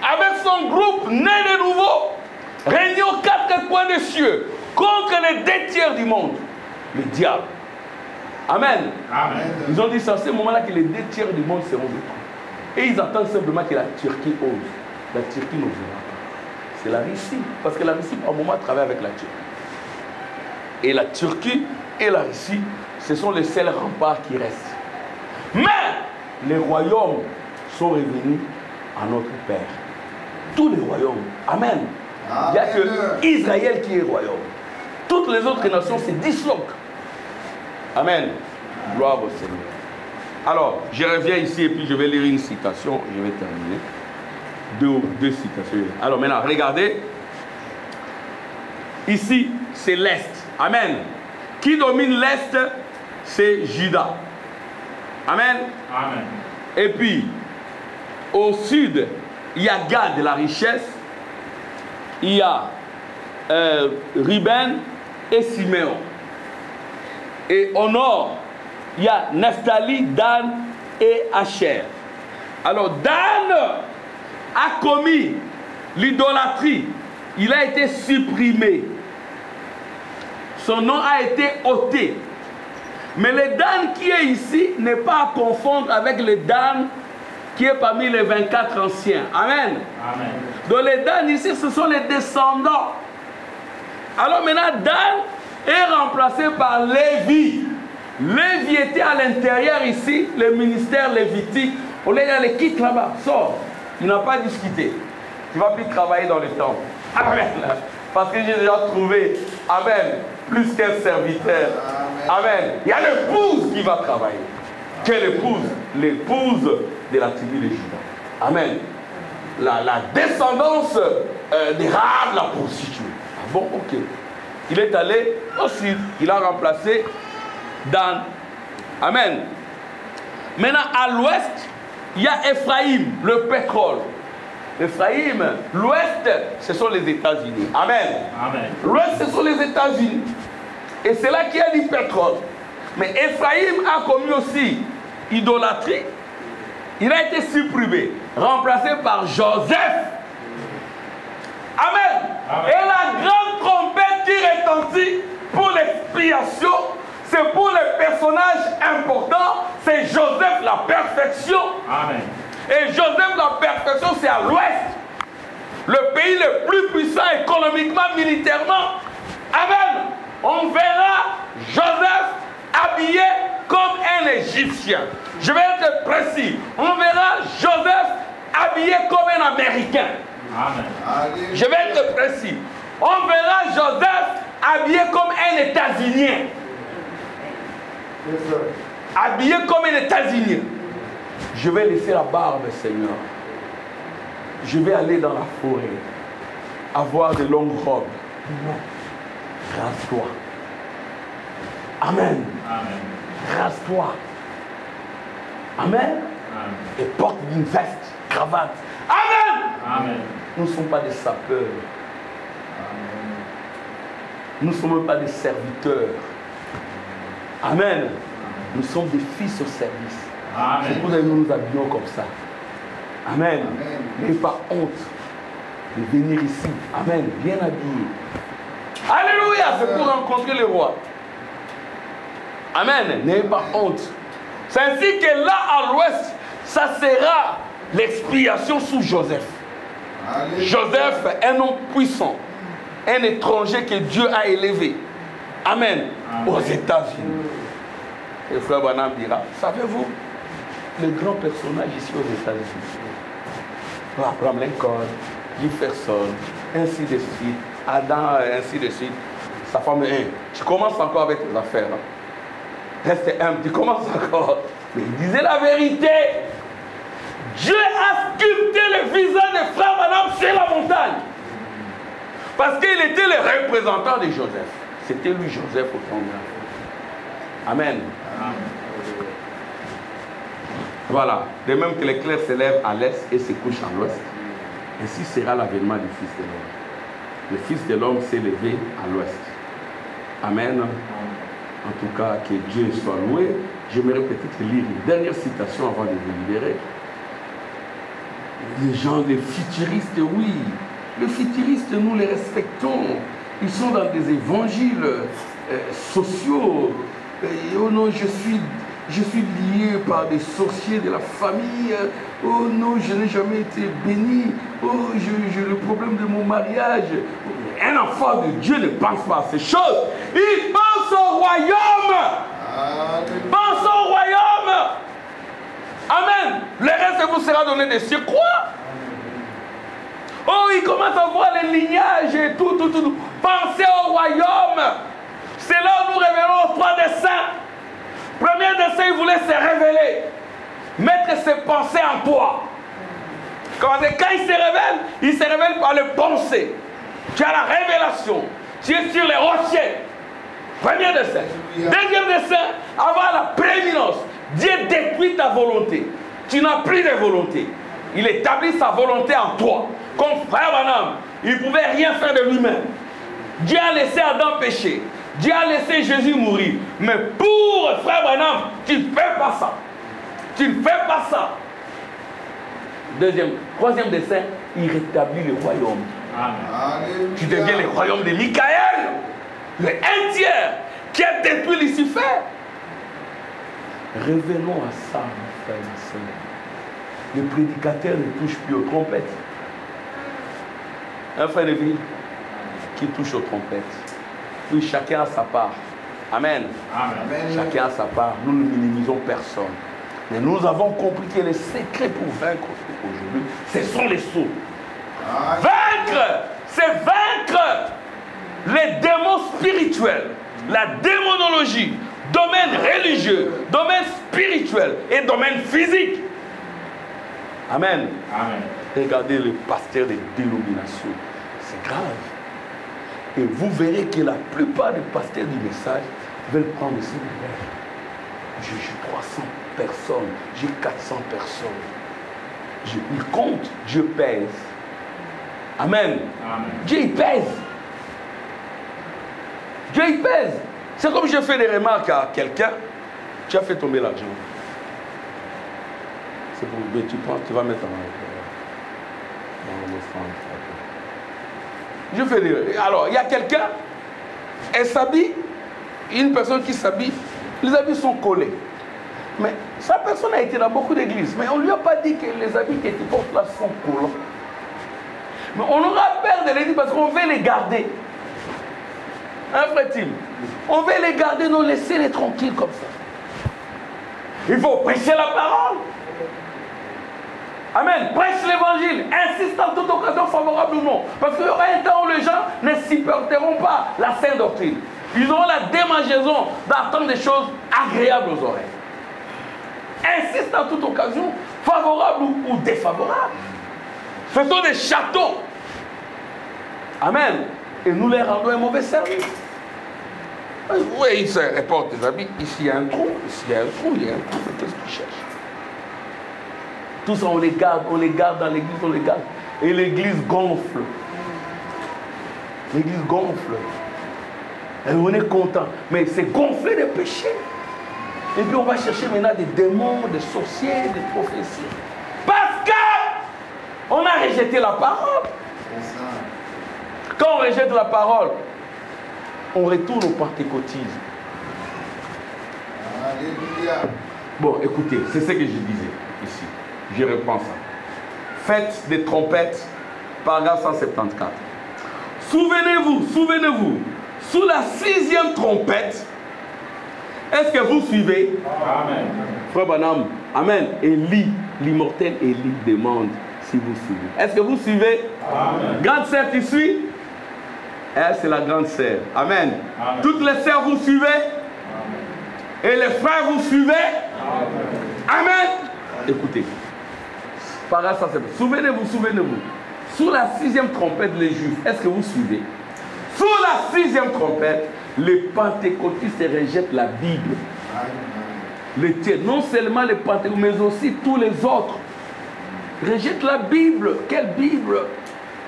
avec son groupe né de nouveau, régné aux 4 coins des cieux, contre les 2 tiers du monde. Le diable. Amen. Amen. Ils ont dit c'est à ce moment-là que les 2 tiers du monde seront détruits. Et ils attendent simplement que la Turquie ose. La Turquie n'osera pas. C'est la Russie. Parce que la Russie, par moment, travaille avec la Turquie. Et la Turquie et la Russie, ce sont les seuls remparts qui restent. Mais les royaumes sont revenus à notre Père. Tous les royaumes. Amen. Il n'y a que Israël qui est royaume. Toutes les autres nations se disloquent. Amen. Gloire au Seigneur. Alors, je reviens ici et puis je vais lire une citation. Je vais terminer. Deux citations. Alors maintenant, regardez. Ici, c'est l'Est. Amen. Qui domine l'Est? C'est Juda. Amen. Amen. Et puis, au sud, il y a Gad, la richesse. Il y a Ruben et Siméon. Et au nord, il y a Naphtali, Dan et Asher. Alors, Dan a commis l'idolâtrie. Il a été supprimé. Son nom a été ôté. Mais le Dan qui est ici n'est pas à confondre avec le Dan qui est parmi les 24 anciens. Amen. Amen. Donc les Dan ici, ce sont les descendants. Alors maintenant, Dan est remplacé par Lévi. Lévi était à l'intérieur ici, le ministère lévitique. On est dans les quitte là-bas, sort. Il n'a pas discuté. Tu ne vas plus travailler dans le temple. Amen. Parce que j'ai déjà trouvé, amen, plus qu'un serviteur. Amen. Il y a l'épouse qui va travailler. Quelle épouse? L'épouse de la tribu de Juda. Amen. La descendance des Rahab, la prostituée. Ah bon, ok. Il est allé au sud. Il a remplacé Dan. Amen. Maintenant, à l'ouest, il y a Ephraïm, le pétrole. Ephraïm, l'ouest, ce sont les États-Unis. Amen. Amen. L'ouest, ce sont les États-Unis. Et c'est là qu'il y a du pétrole. Mais Ephraïm a commis aussi idolâtrie. Il a été supprimé, remplacé par Joseph. Amen. Amen. Et la grande trompette qui retentit pour l'expiation, c'est pour les personnages importants, c'est Joseph la perfection. Amen. Et Joseph la perfection, c'est à l'ouest. Le pays le plus puissant économiquement, militairement. Amen. On verra Joseph habillé comme un Égyptien. Je vais être précis. On verra Joseph habillé comme un Américain. Amen. Je vais être précis. On verra Joseph habillé comme un États-Unien. Habillé comme un États-Unien. Je vais laisser la barbe, Seigneur. Je vais aller dans la forêt, avoir de longues robes. Non. Rase-toi. Amen. Rase-toi. Amen. Amen. Et porte une veste, cravate. Amen. Amen. Nous ne sommes pas des sapeurs. Amen. Nous ne sommes pas des serviteurs. Amen. Amen. Nous sommes des fils au service. C'est pour ça que nous nous habillons comme ça. Amen. N'ayez pas honte de venir ici. Amen. Bien habillé. Alléluia. C'est pour rencontrer le roi. Amen. N'ayez pas honte. C'est ainsi que là à l'ouest, ça sera l'expiation sous Joseph. Alléluia. Joseph, un homme puissant, un étranger que Dieu a élevé. Amen. Amen. Aux États-Unis. Et le frère Branham dira, savez-vous, le grand personnage ici aux États-Unis, Abraham Lincoln, Jefferson, ainsi de suite, Adam, ainsi de suite, sa femme est un. Tu commences encore avec tes affaires. Reste humble, tu commences encore. Mais il disait la vérité. Dieu a sculpté le visage de frère Branham sur la montagne. Parce qu'il était le représentant de Joseph. C'était lui, Joseph, au fond. Amen. Amen. Voilà. De même que l'éclair se lève à l'est et se couche à l'ouest, ainsi sera l'avènement du Fils de l'homme. Le Fils de l'homme s'est levé à l'ouest. Amen. En tout cas, que Dieu soit loué. J'aimerais peut-être lire une dernière citation avant de vous libérer. Les gens, les futuristes, oui. Les futuristes, nous les respectons. Ils sont dans des évangiles sociaux. Et, oh non, je suis lié par des sorciers de la famille. Oh non, je n'ai jamais été béni. Oh, j'ai le problème de mon mariage. Un enfant de Dieu ne pense pas à ces choses. Il pense au royaume. Pense au royaume. Amen. Le reste vous sera donné de surcroît. Oh, il commence à voir les lignages et tout. Pensez au royaume. C'est là où nous révélons aux trois desseins. Premier dessein, il voulait se révéler. Mettre ses pensées en toi. Quand il se révèle par le pensée. Tu as la révélation. Tu es sur les rochers. Premier dessein. Deuxième dessein, avoir la prééminence. Dieu détruit ta volonté. Tu n'as plus de volonté. Il établit sa volonté en toi. Comme frère Branham, il ne pouvait rien faire de lui-même. Dieu a laissé Adam pécher. Dieu a laissé Jésus mourir. Mais pour frère Branham, tu ne fais pas ça. Tu ne fais pas ça. Troisième dessein, il rétablit le royaume. Amen. Tu deviens le royaume de Michael, le un tiers qui a détruit Lucifer. Revenons à ça, mon frère et ma soeur. Le prédicateur ne touche plus aux trompettes. Un frère de vie qui touche aux trompettes. Oui, chacun a sa part. Amen. Amen. Chacun a sa part. Nous ne minimisons personne. Mais nous avons compris que les secrets pour vaincre aujourd'hui, ce sont les sauts. Vaincre, c'est vaincre les démons spirituels, la démonologie, domaine religieux, domaine spirituel et domaine physique. Amen. Amen. Regardez le pasteur des dénominations. C'est grave. Et vous verrez que la plupart des pasteurs du message veulent prendre ce niveau. J'ai 300 personnes, j'ai 400 personnes. Il compte, Dieu pèse. Amen. Amen. Dieu il pèse. Dieu il pèse. C'est comme je fais des remarques à quelqu'un, tu as fait tomber l'argent. C'est pour tu prends, tu vas mettre dans l'offrande. Je fais des... Alors, il y a quelqu'un, elle s'habille, une personne qui s'habille, les habits sont collés. Mais sa personne a été dans beaucoup d'églises, mais on ne lui a pas dit que les habits que tu portes là sont collants. Mais on aura peur de les dire parce qu'on veut les garder. Hein, frère Tim? On veut les garder, non, laissez-les tranquilles comme ça. Il faut prêcher la parole. Amen. Prêche l'évangile. Insiste en toute occasion favorable favorable ou non. Parce qu'il y aura un temps où les gens ne supporteront pas la sainte doctrine. Ils auront la démangeaison d'entendre des choses agréables aux oreilles. Insiste à toute occasion, favorable ou défavorable. Ce sont des châteaux. Amen. Et nous leur rendons un mauvais service. Oui, ils se répondent, tes amis, ici il y a un trou, ici il y a un trou, il y a un trou, qu'est-ce qu'ils cherchent? Tout ça, on les garde dans l'église, on les garde. Et l'église gonfle. L'église gonfle. Et on est content. Mais c'est gonflé de péché. Et puis on va chercher maintenant des démons, des sorciers, des prophéties. Parce qu'on a rejeté la parole. Quand on rejette la parole, on retourne au pentecôtisme. Alléluia. Bon, écoutez, c'est ce que je disais ici. Je reprends ça. Faites des trompettes, paragraphe 174. Souvenez-vous, sous la 6e trompette, est-ce que vous suivez? Amen. Frère Branham, amen. Élie, l'immortel Élie demande si vous suivez. Est-ce que vous suivez? Amen. Grande sœur, tu suis? Elle, c'est la grande sœur. Amen. Amen. Toutes les sœurs, vous suivez? Amen. Et les frères, vous suivez? Amen. Amen. Écoutez. Paragraphe 107. Souvenez-vous. Sous la 6e trompette, les Juifs, est-ce que vous suivez? Sous la 6e trompette, les pentecôtistes rejettent la Bible. Les tiers, non seulement les pentecôtistes, mais aussi tous les autres. Rejettent la Bible. Quelle Bible?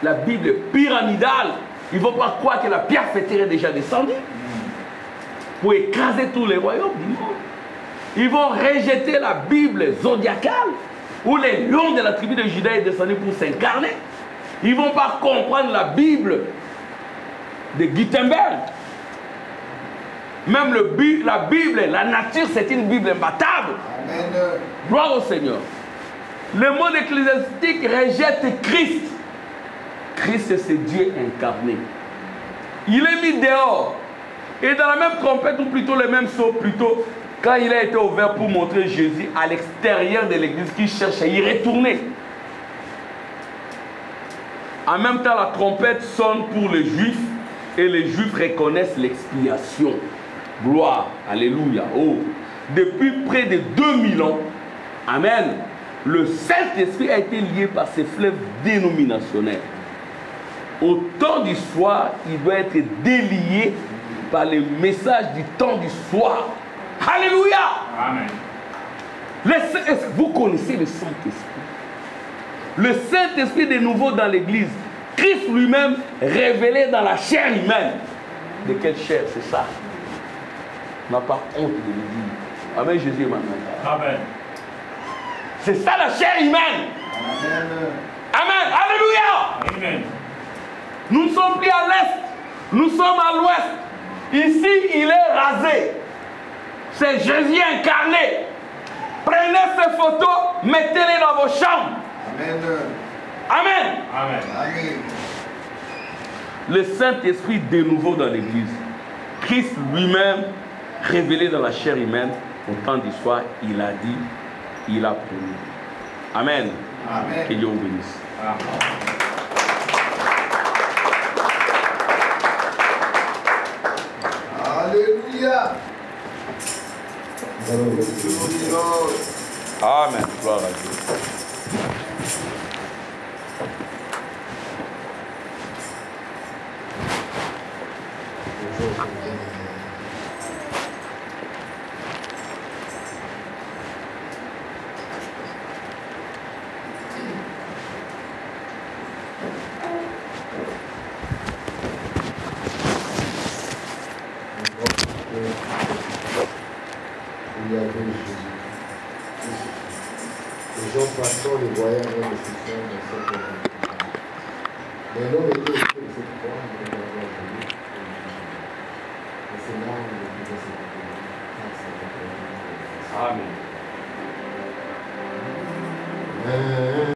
La Bible pyramidale. Ils ne vont pas croire que la pierre fêtière est déjà descendue pour écraser tous les royaumes du monde. Ils vont rejeter la Bible zodiacale où les lions de la tribu de Juda est descendu pour s'incarner. Ils ne vont pas comprendre la Bible de Gutenberg. Même la Bible, la nature, c'est une Bible imbattable. Amen. Gloire au Seigneur. Le monde ecclésiastique rejette Christ. Christ, c'est Dieu incarné. Il est mis dehors. Et dans la même trompette, ou plutôt le même saut, plutôt, quand il a été ouvert pour montrer Jésus à l'extérieur de l'église qui cherche à y retourner. En même temps, la trompette sonne pour les Juifs et les Juifs reconnaissent l'expiation. Gloire, alléluia. Oh, depuis près de 2000 ans, amen, le Saint-Esprit a été lié par ces fleuves dénominationnels. Au temps du soir, il doit être délié par les messages du temps du soir. Alléluia. Amen. Vous connaissez le Saint-Esprit. Le Saint-Esprit de nouveau dans l'église. Christ lui-même révélé dans la chair humaine. De quelle chair? C'est ça. On n'a pas honte de le dire. Amen, Jésus est maintenant. Amen. C'est ça la chair humaine. Amen. Amen. Alléluia. Amen. Nous ne sommes plus à l'est. Nous sommes à l'ouest. Ici, il est rasé. C'est Jésus incarné. Prenez ces photos, mettez-les dans vos chambres. Amen. Amen. Amen. Amen. Le Saint-Esprit de nouveau dans l'église. Christ lui-même, révélé dans la chair humaine, au temps du soir, il a dit, il a promis. Amen. Amen. Que Dieu vous bénisse. Amen. Alléluia. Amen. Gloire à Dieu. Il y avait Jésus. Les gens passant le voyaient avec le soutien de cette église. Mais l'homme était esprit de cette croix, il devait avoir Jésus. Et c'est là où il pouvait se retrouver. Amen. Amen.